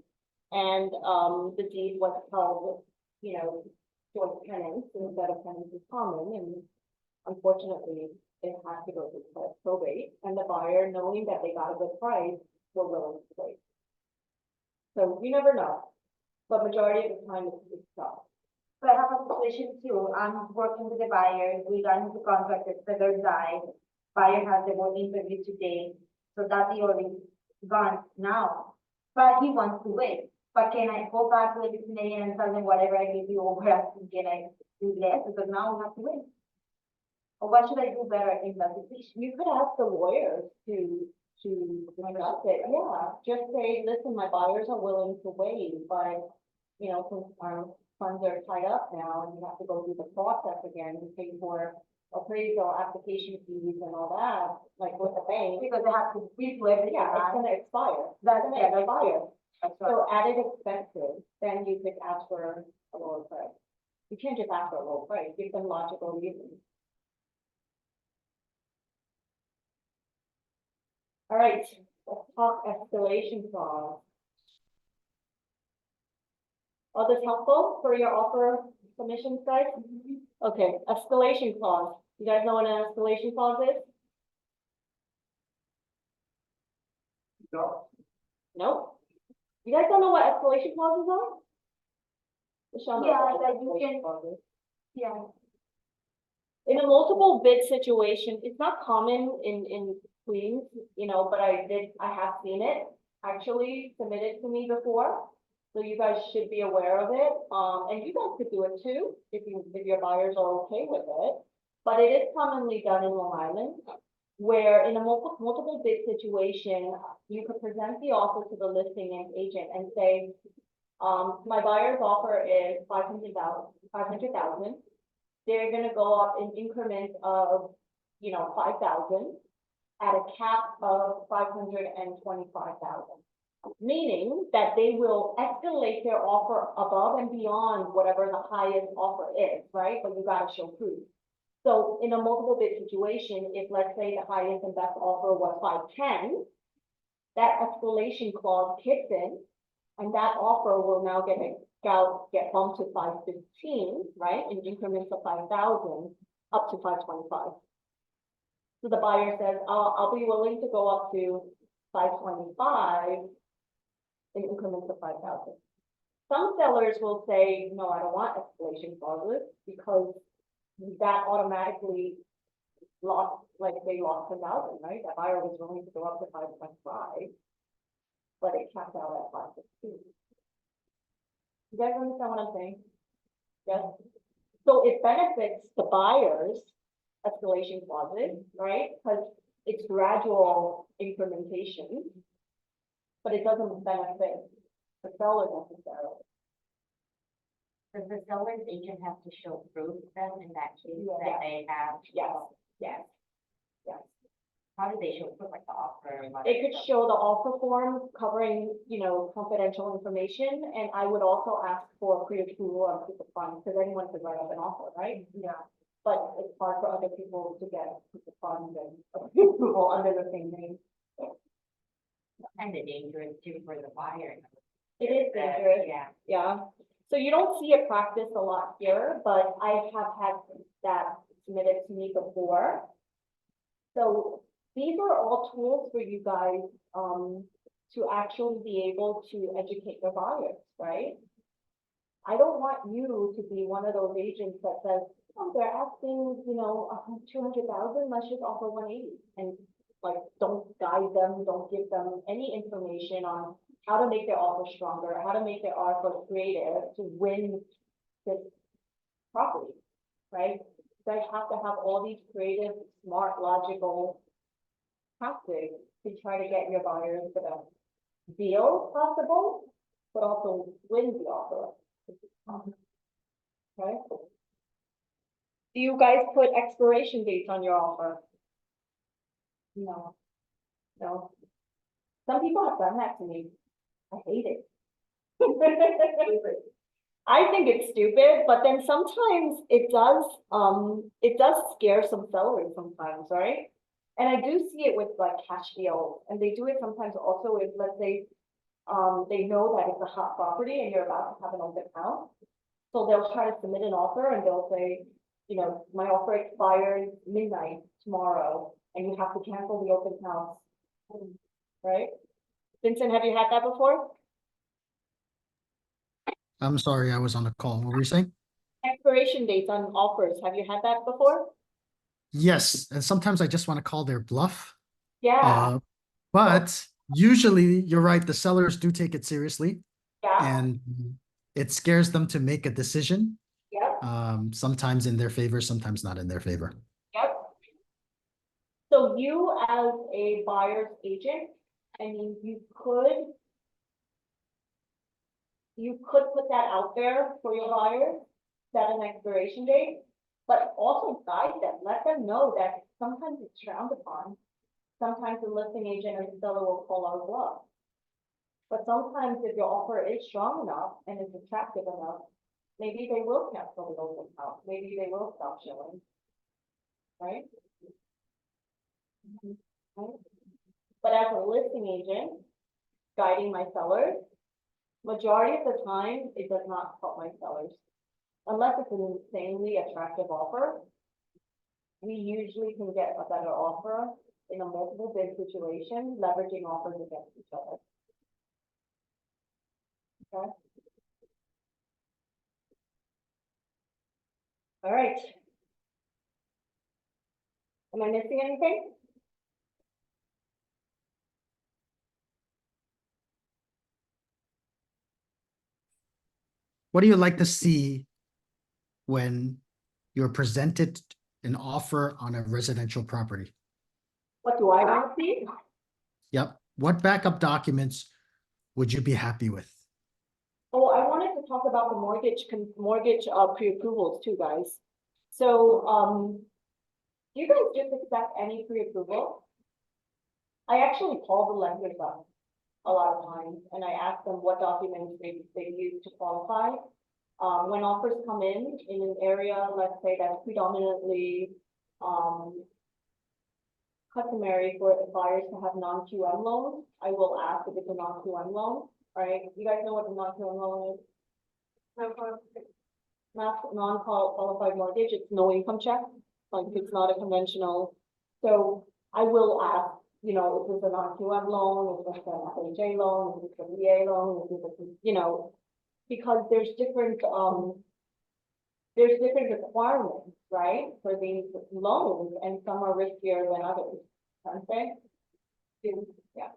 And, the deed was held, you know, to tenants instead of tenants in common, and unfortunately, it had to go to probate, and the buyer, knowing that they got a good price, were willing to wait. So you never know, but majority of the time it's tough. So I have a situation too, I'm working with the buyer, we got into contract, the seller died, buyer has the one interview today, so that's the only gone now. But he wants to wait, but can I go back to the destination and tell them whatever I give you over, can I do less, because now we have to wait? Or what should I do better in that situation? You could ask the lawyers to discuss it, yeah, just say, listen, my buyers are willing to wait, but, you know, since our funds are tied up now, and you have to go through the process again, to pay for appraisal, application fees and all that, like with the bank. Because they have to redo everything, Yeah, it's right? gonna expire, That's, it's yeah, gonna that's expire, That's right. so added expenses, then you could ask for a lower price. You can't just ask for a lower price, give them logical reasons. All right, let's talk escalation clause. Are this helpful for your offer submissions, guys? Okay, escalation clause. You guys know what an escalation clause is? No. No? You guys don't know what escalation clauses are? Michelle knows Yeah, what that you escalation can- clause is. Yeah, In a multiple bid situation, it's not common in Queens, you know, but I have seen it actually submitted to me before. So you guys should be aware of it, and you guys could do it too, if your buyers are okay with it. But it is commonly done in Long Island, where in a multiple bid situation, you could present the offer to the listing agent and say, my buyer's offer is 500,000. They're gonna go up in increments of, you know, 5,000 at a cap of 525,000. Meaning that they will escalate their offer above and beyond whatever the highest offer is, right? But you gotta show proof. So in a multiple bid situation, if let's say the highest and best offer was 510, that escalation clause kicks in, and that offer will now get bumped to 515, right, in increments of 5,000, up to 525. So the buyer says, I'll be willing to go up to 525 in increments of 5,000. Some sellers will say, no, I don't want escalation clauses, because that automatically lost, like they lost 10,000, right? That buyer was willing to go up to 525, but it capped out at 515. You guys understand what I'm saying? Yes. So it benefits the buyers, escalation clauses, right? Because it's gradual incrementation, but it doesn't benefit the seller necessarily. Does the seller's agent have to show proof then in that case Yeah. that they have? Yes, yes, yes. How do they show proof, like the offer? and It could whatever? show the offer form covering, you know, confidential information, and I would also ask for pre-approval on proof of funds, because anyone could write up an offer, right? yeah. But it's hard for other people to get proof of funds and approval under the same name. Kind of dangerous too for the buyer. It is dangerous. Yeah. Yeah, so you don't see it practiced a lot here, but I have had that submitted to me before. So these are all tools for you guys, to actually be able to educate your buyers, right? I don't want you to be one of those agents that says, oh, they're asking, you know, 200,000, let's just offer 180. And like, don't guide them, don't give them any information on how to make their offer stronger, how to make their offer creative to win this property, right? You guys have to have all these creative, smart, logical tactics to try to get your buyers the best deal possible, but also win the offer. Okay? Do you guys put expiration dates on your offer? No. No. Some people have done that to me. I hate it. I think it's stupid, but then sometimes it does scare some sellers sometimes, right? And I do see it with like cash deals, and they do it sometimes also if, let's say, they know that it's a hot property and you're about to have an open house. So they'll try to submit an offer and they'll say, you know, my offer expires midnight tomorrow, and you have to cancel the open house. Right? Vincent, have you had that before? I'm sorry, I was on a call. What were you saying? Expiration dates on offers, have you had that before? Yes, and sometimes I just want to call their bluff. Yeah, But usually, you're right, the sellers do take it seriously, yeah, and it scares them to make a decision. yep, Sometimes in their favor, sometimes not in their favor. yep. So you as a buyer's agent, I mean, you could put that out there for your buyers, set an expiration date, but also guide them, let them know that sometimes it's frowned upon. Sometimes the listing agent or the seller will call our bluff. But sometimes if your offer is strong enough and is attractive enough, maybe they will cancel the open house, maybe they will stop showing. Right? Right? But as a listing agent, guiding my sellers, majority of the time, it does not help my sellers. Unless it's an insanely attractive offer, we usually can get a better offer in a multiple bid situation, leveraging offers against each other. Okay? All right. Am I missing anything? What do you like to see when you're presented an offer on a residential property? What do I want to see? Yep. What backup documents would you be happy with? Oh, I wanted to talk about the mortgage pre-approvals too, guys. So, do you guys just accept any pre-approval? I actually call the lenders up a lot of times, and I ask them what documents they use to qualify. When offers come in an area, let's say that's predominantly, customary for buyers to have non-QM loans, I will ask if it's a non-QM loan, right? You guys know what a non-QM loan is? Not non-qualified mortgage, it's no income check, like it's not a conventional. So I will ask, you know, is this a non-QM loan, is this an FHA loan, is this a VA loan, is this a, you know, because there's different requirements, right, for these loans, and some are riskier than others, aren't they? Yeah.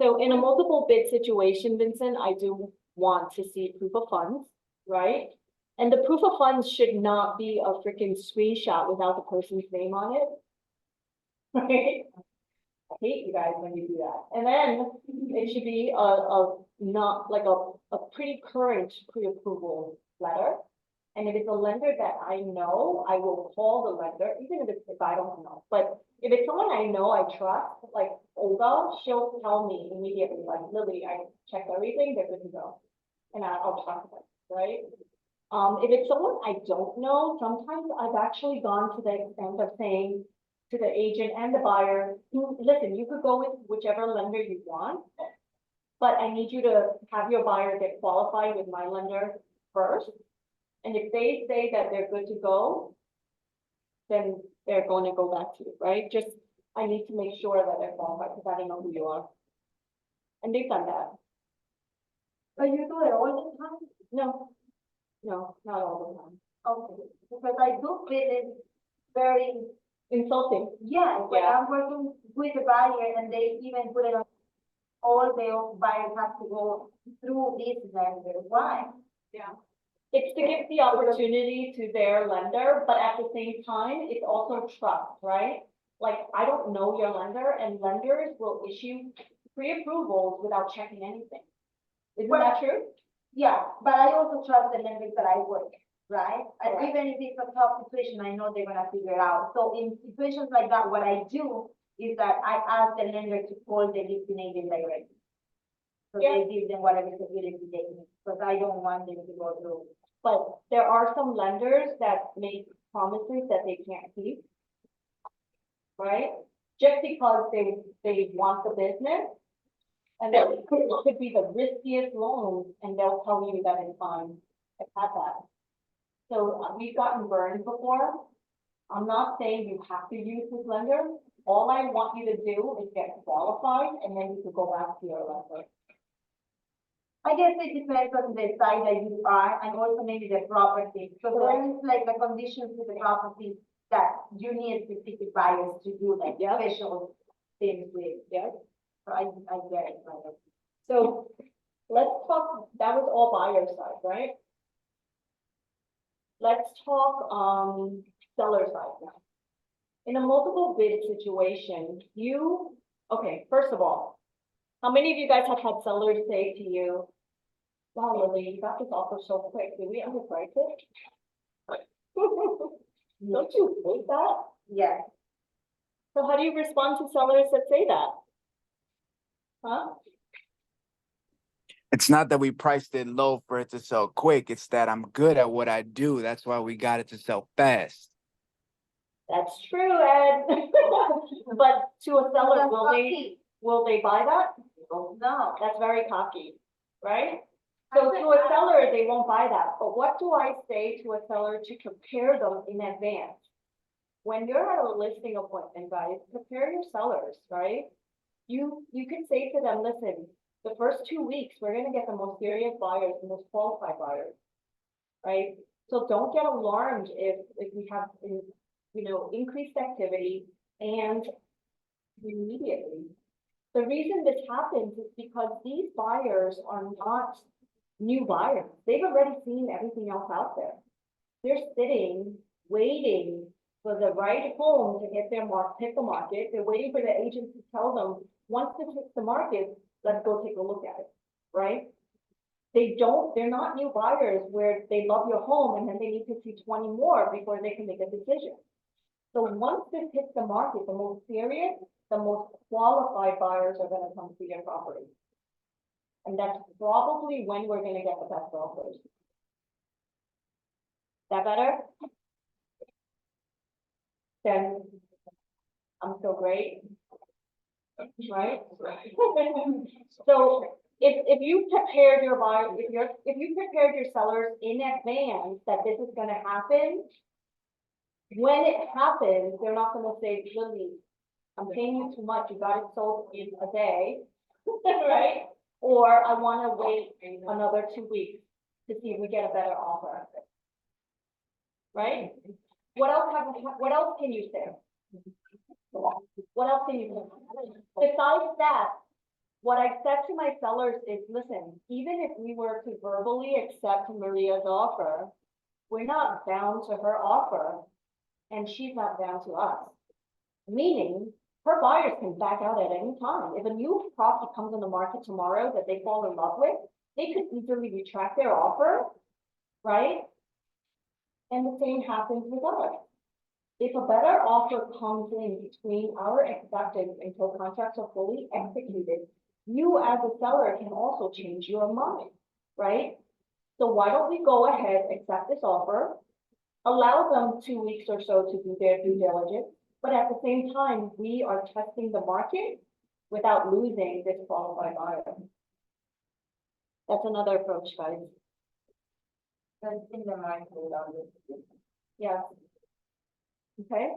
So in a multiple bid situation, Vincent, I do want to see proof of funds, right? And the proof of funds should not be a freaking screenshot without the person's name on it. Right? I hate you guys when you do that. And then it should be not like a pretty current pre-approval letter. And if it's a lender that I know, I will call the lender, even if I don't know. But if it's someone I know, I trust, like Olga, she'll tell me immediately, like, Lily, I checked everything, they're good to go. And I'll trust them, right? If it's someone I don't know, sometimes I've actually gone to the extent of saying to the agent and the buyer, listen, you could go with whichever lender you want, but I need you to have your buyer get qualified with my lender first. And if they say that they're good to go, then they're going to go back to you, right? Just, I need to make sure that they're qualified because I don't know who you are. And they've done that. But you do it all the time? No, not all the time. Okay, because I do feel it very, Insulting. yeah, when Yeah. I'm working with a buyer and they even put it on, all the buyers have to go through this lender, why? It's to give the opportunity to their lender, but at the same time, it's also trust, right? Like, I don't know your lender, and lenders will issue pre-approvals without checking anything. Isn't that true? Yeah, but I also trust the lenders that I work, right? And Correct. even if it's a tough situation, I know they're gonna figure it out. So in situations like that, what I do is that I ask the lender to call the listing agent directly. So Yeah. they give them whatever security they need, because I don't want them to go through. But there are some lenders that make promises that they can't keep. Right? Just because they want the business. And it could be the riskiest loan, and they'll tell you that it's fine. I've had that. So we've gotten burned before. I'm not saying you have to use this lender. All I want you to do is get qualified, and then you can go back to your lender. I guess it depends on the side that you are, and also maybe the property. So there is like the conditions to the property that you need specific buyers to do like Yeah. special things with. Yeah. So I get it, like. So let's talk, that was all buyer side, right? Let's talk, seller side now. In a multiple bid situation, okay, first of all, how many of you guys have had sellers say to you, wow, Lily, you got this offer so quick, did we underprice it? Don't you hate that? Yeah. So how do you respond to sellers that say that? Huh? It's not that we priced it low for it to sell quick. It's that I'm good at what I do. That's why we got it to sell fast. That's true, Ed. But to a seller, That's will they buy that? No. That's very cocky, right? So to a seller, they won't buy that. But what do I say to a seller to prepare them in advance? When you're at a listing appointment, guys, prepare your sellers, right? You can say to them, listen, the first 2 weeks, we're gonna get the most serious buyers, the most qualified buyers, right? So don't get alarmed if we have, increased activity and immediately. The reason this happens is because these buyers are not new buyers. They've already seen everything else out there. They're sitting, waiting for the right home to hit the market. They're waiting for the agent to tell them, once this hits the market, let's go take a look at it, right? They're not new buyers where they love your home and then they need to see 20 more before they can make a decision. So once this hits the market, the most serious, the most qualified buyers are gonna come see your property. And that's probably when we're gonna get the best offers. That better? Then I'm so great. Right? So if you prepared your buyer, if you prepared your sellers in advance that this is gonna happen, when it happens, they're not gonna say, Lily, I'm paying you too much, you got it sold in a day, right? Or I wanna wait another 2 weeks to see if we get a better offer. Right? What else can you say? What else can you say? Besides that, what I said to my sellers is, listen, even if we were to verbally accept Maria's offer, we're not bound to her offer, and she's not bound to us. Meaning, her buyers can back out at any time. If a new property comes on the market tomorrow that they fall in love with, they could easily retract their offer, right? And the same happens with us. If a better offer comes in between our acceptance until contracts are fully executed, you as a seller can also change your mind, right? So why don't we go ahead, accept this offer, allow them 2 weeks or so to do their due diligence, but at the same time, we are testing the market without losing this qualified buyer. That's another approach, guys. Testing the market without this. Yeah. Okay,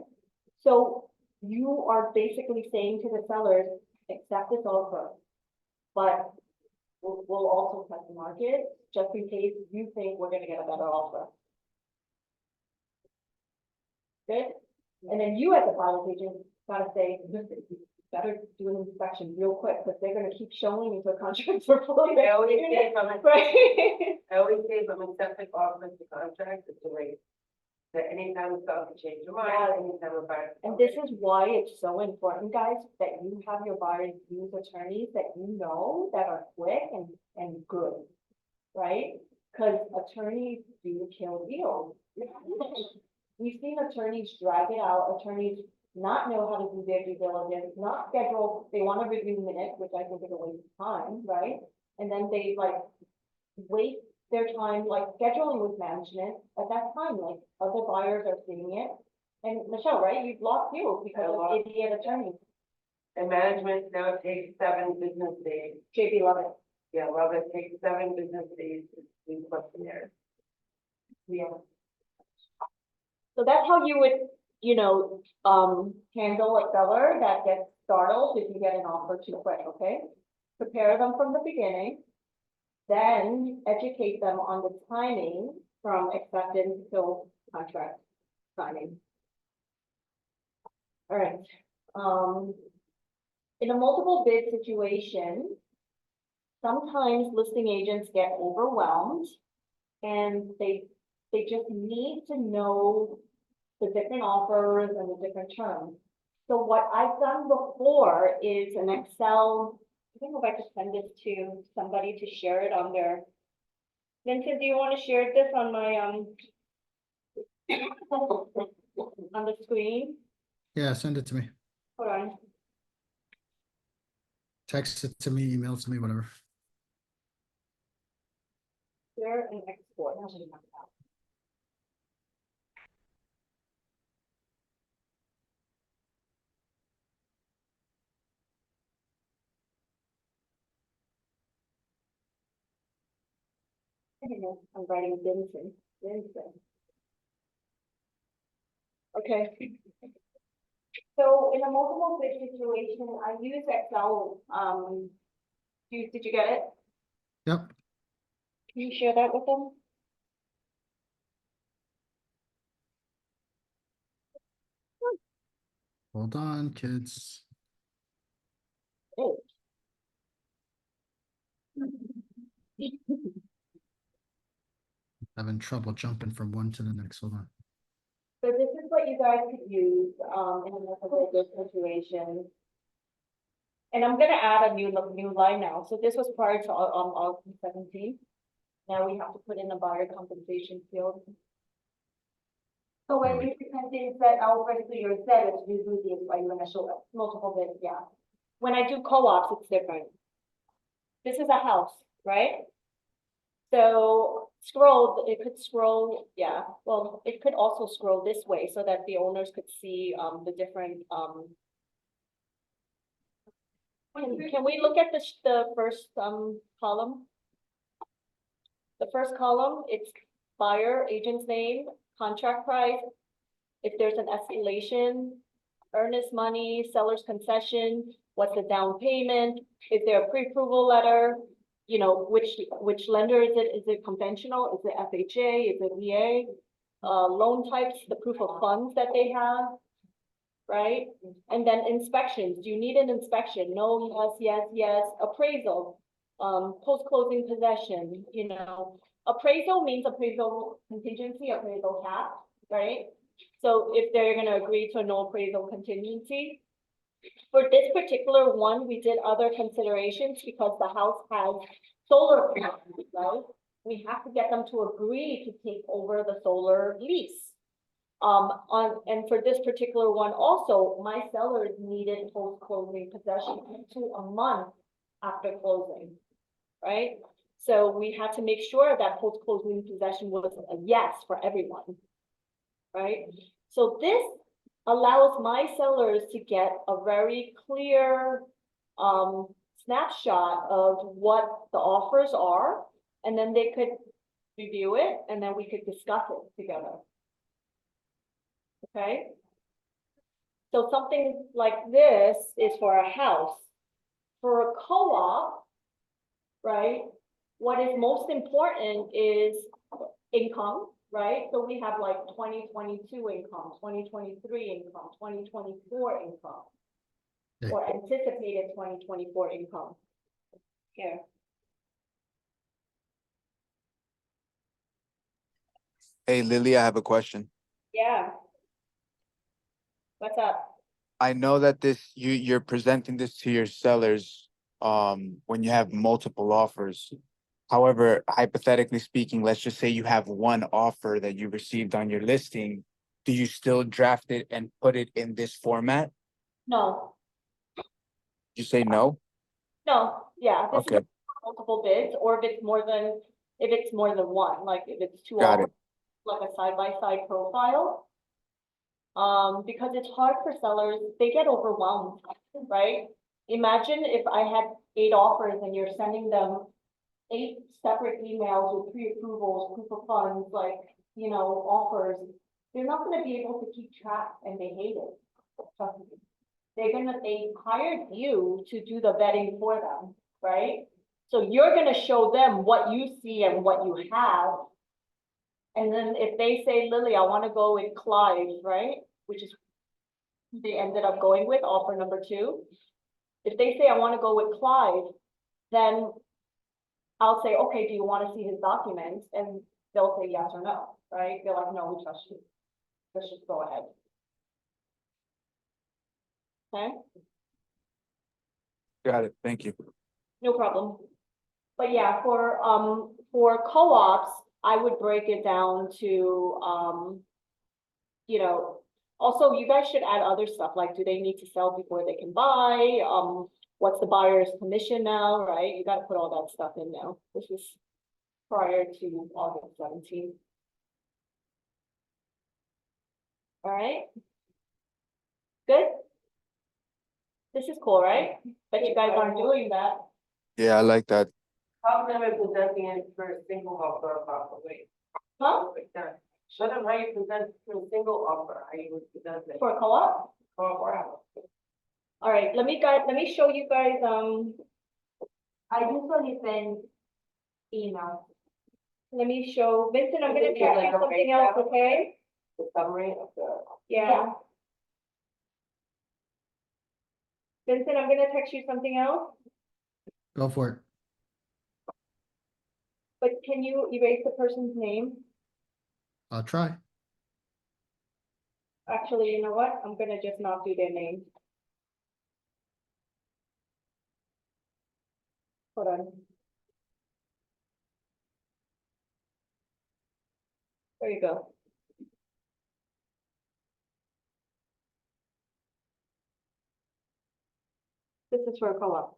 so you are basically saying to the sellers, accept this offer, but we'll also test the market just in case you think we're gonna get a better offer. Good, and then you as a buyer's agent gotta say, listen, better do an inspection real quick, because they're gonna keep showing me the contracts are fully. I always say from a, Right. I always say from accepting offers to contract, it's a rate. That anytime we start to change your mind, anytime we're back. And this is why it's so important, guys, that you have your buyers use attorneys that you know that are quick and good, right? Because attorneys do kill deals. We've seen attorneys drag it out, attorneys not know how to do their due diligence, not schedule, they want to review minutes, which I think is a waste of time, right? And then they like waste their time, like scheduling with management at that time, like other buyers are seeing it. And Michelle, right, you've lost deals because of idiot attorneys. And management now takes 7 business days. JB love it. Yeah, well, it takes 7 business days to do questionnaires. Yeah. So that's how you would, you know, handle a seller that gets startled if you get an offer too quick, okay? Prepare them from the beginning. Then educate them on the timing from acceptance till contract signing. All right, in a multiple bid situation, sometimes listing agents get overwhelmed and they just need to know the different offers and the different terms. So what I've done before is an Excel. I think if I could send this to somebody to share it on their. Vincent, do you want to share this on my, on the screen? Yeah, send it to me. Hold on. Text it to me, email it to me, whatever. Share and export. I'm writing Vincent. Okay. So in a multiple bid situation, I use Excel, did you get it? Yep. Can you share that with them? Hold on, kids. Oh. Having trouble jumping from one to the next. Hold on. So this is what you guys could use, in a multiple bid situation. And I'm gonna add a new line now. So this was prior to, August 17th. Now we have to put in a buyer compensation field. So when you present things that offers to your sellers, you do this by your initial multiple bids, yeah. When I do co-ops, it's different. This is a house, right? So scroll, it could scroll, yeah, well, it could also scroll this way so that the owners could see, the different, Can we look at the first, column? The first column, it's buyer, agent's name, contract price. If there's an escalation, earnest money, seller's concession, what's the down payment? Is there a pre-approval letter? You know, which lender is it? Is it conventional? Is it FHA? Is it VA? Loan types, the proof of funds that they have, right? And then inspections. Do you need an inspection? No, yes, yes, yes. Appraisal, post-closing possession, you know. Appraisal means appraisal contingency, appraisal cap, right? So if they're gonna agree to no appraisal contingency. For this particular one, we did other considerations because the house has solar panels, right? We have to get them to agree to take over the solar lease. And for this particular one also, my sellers needed post-closing possession to a month after closing, right? So we had to make sure that post-closing possession was a yes for everyone, right? So this allows my sellers to get a very clear snapshot of what the offers are, and then they could review it, and then we could discuss it together. Okay? So something like this is for a house. For a co-op, right, what is most important is income, right? So we have like 2022 income, 2023 income, 2024 income. Yeah. or anticipated 2024 income. Here. Hey, Lily, I have a question. Yeah. What's up? I know that you're presenting this to your sellers, when you have multiple offers. However, hypothetically speaking, let's just say you have one offer that you received on your listing. Do you still draft it and put it in this format? No, You say no? no, yeah, this is Okay, multiple bids, or if it's more than one, like if it's two got offers, it. like a side-by-side profile. Because it's hard for sellers, they get overwhelmed, right? Imagine if I had 8 offers and you're sending them 8 separate emails with pre-approvals, proof of funds, like, offers. They're not gonna be able to keep track and they hate it. Trust me. They hired you to do the vetting for them, right? So you're gonna show them what you see and what you have. And then if they say, Lily, I wanna go with Clive, right? Which is who they ended up going with, offer number 2. If they say, I wanna go with Clive, then I'll say, okay, do you wanna see his documents? And they'll say yes or no, right? They're like, no, we trust you. Let's just go ahead. Okay, Got it. Thank you. no problem. But yeah, for co-ops, I would break it down to, also you guys should add other stuff, like do they need to sell before they can buy? What's the buyer's commission now, right? You gotta put all that stuff in now. This is prior to August 17th. All right. Good. This is cool, right? But you guys aren't doing that. Yeah, I like that. How come they're presenting it for a single offer possibly? Huh? Show them how you present for a single offer, how you would present it. For a co-op? Or All right, let me show you guys, I usually send emails. let me show, Vincent, I'm gonna Yeah, text you like a something else, breakdown. okay? the summary of the. Yeah. Vincent, I'm gonna text you something else, Go for it. but can you erase the person's name? I'll try. Actually, you know what? I'm gonna just not do their name. Hold on. There you go. This is for a co-op.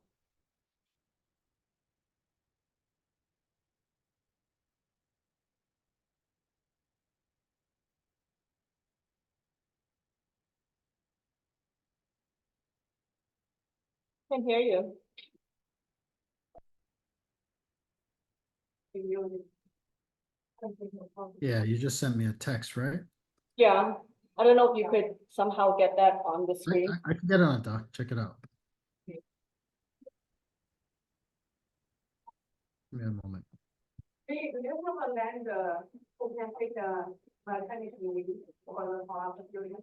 Can hear you. Yeah, you just sent me a text, right? Yeah, I don't know if you could somehow get that on the I, screen. I can get on it, Doc. Check it out. Give me a moment. We have a land, who can take a maternity leave for the building.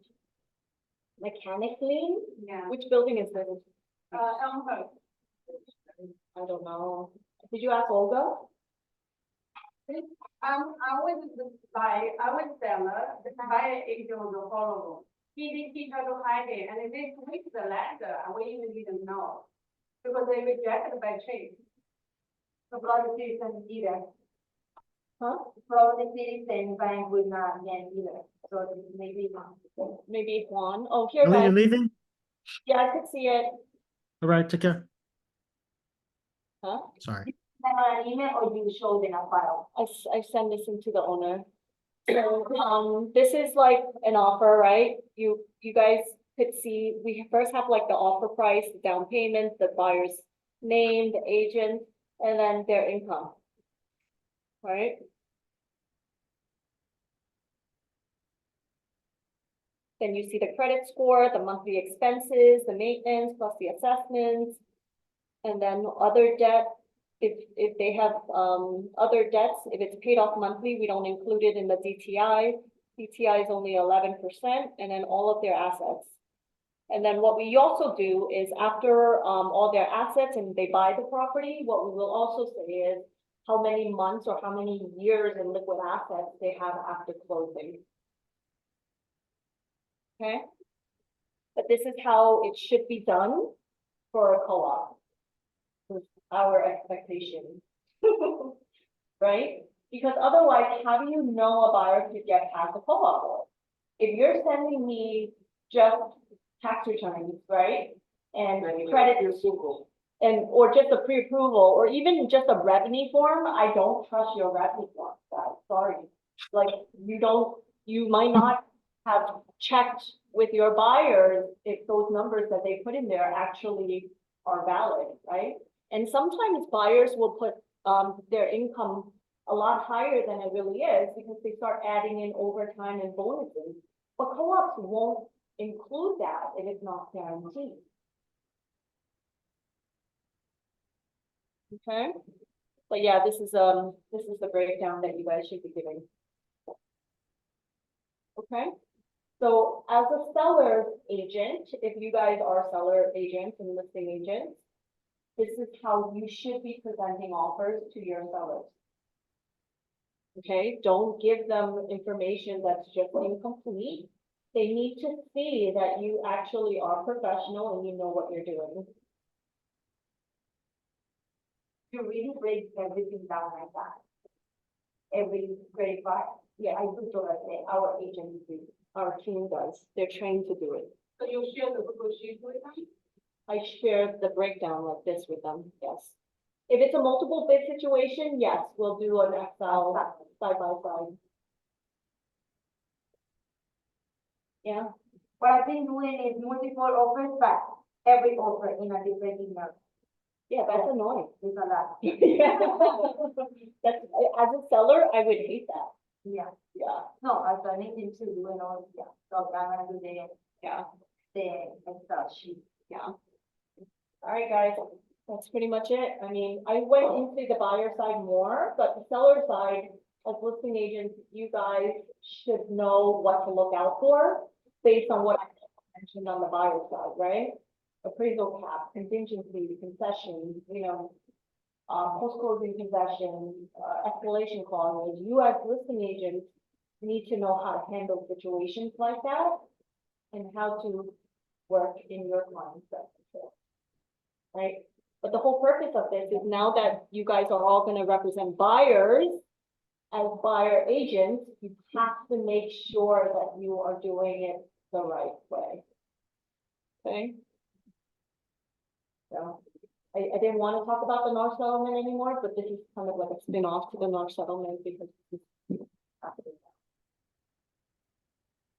Mechanic lien? Yeah. Which building is this? Elmhurst. I don't know. Did you ask Olga? I was seller, the buyer agent was horrible. He tried to hide it, and this week the lender, and we even didn't know. Because they rejected by Chase. The Florida Citizen either. Huh? Florida Citizen Bank would not get either, so maybe not. Maybe Juan. Oh, here, Lily, guys. you're leaving? Yeah, I could see it. All right, take care. Huh? Sorry. Send an email or you showed in a file? I send this into the owner. So, this is like an offer, right? You guys could see, we first have like the offer price, the down payment, the buyer's name, the agent, and then their income. Right? Then you see the credit score, the monthly expenses, the maintenance, plus the assessments. And then other debt, if they have, other debts, if it's paid off monthly, we don't include it in the DTI. DTI is only 11%, and then all of their assets. And then what we also do is after, all their assets and they buy the property, what we will also say is how many months or how many years in liquid assets they have after closing. Okay? But this is how it should be done for a co-op. With our expectation. Right? Because otherwise, how do you know a buyer could get past a co-op board? If you're sending me just tax returns, right? And credit and, or just a pre-approval, or even just a revenue form, I don't trust your revenue form, guys, sorry. Like, you might not have checked with your buyers if those numbers that they put in there actually are valid, right? And sometimes buyers will put, their income a lot higher than it really is because they start adding in overtime and bonuses. But co-ops won't include that if it's not guaranteed. Okay, but yeah, this is the breakdown that you guys should be giving. Okay, so as a seller agent, if you guys are seller agents and listing agents, this is how you should be presenting offers to your sellers. Okay, don't give them information that's just incomplete. They need to see that you actually are professional and you know what you're doing. You really break everything down like that. Every grade part. Yeah, I do so like that. Our agency, our team does. They're trained to do it. So you'll share the Google sheet with them? I share the breakdown like this with them, yes. If it's a multiple bid situation, yes, we'll do an Excel side by side. Yeah, What I've been doing is multiple offers, but every offer in a different email. yeah, that's annoying. It's a lot. Yeah. That's, as a seller, I would hate that. Yeah, Yeah, no, I've done it into doing all, yeah, so I'm gonna do yeah, the Excel sheet. yeah. All right, guys, that's pretty much it. I mean, I went into the buyer side more, but the seller side, as listing agents, you guys should know what to look out for based on what I mentioned on the buyer side, right? Appraisal cap, contingency, concession, post-closing possession, escalation clauses. You as listing agents need to know how to handle situations like that and how to work in your client's best interest. Right? But the whole purpose of this is now that you guys are all gonna represent buyers as buyer agents, you have to make sure that you are doing it the right way. Okay? So, I didn't want to talk about the North Settlement anymore, but this is kind of like a spin-off to the North Settlement because it's happening.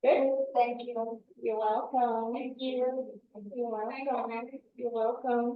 Good, Thank you. you're welcome. Thank you. You're welcome. You're welcome.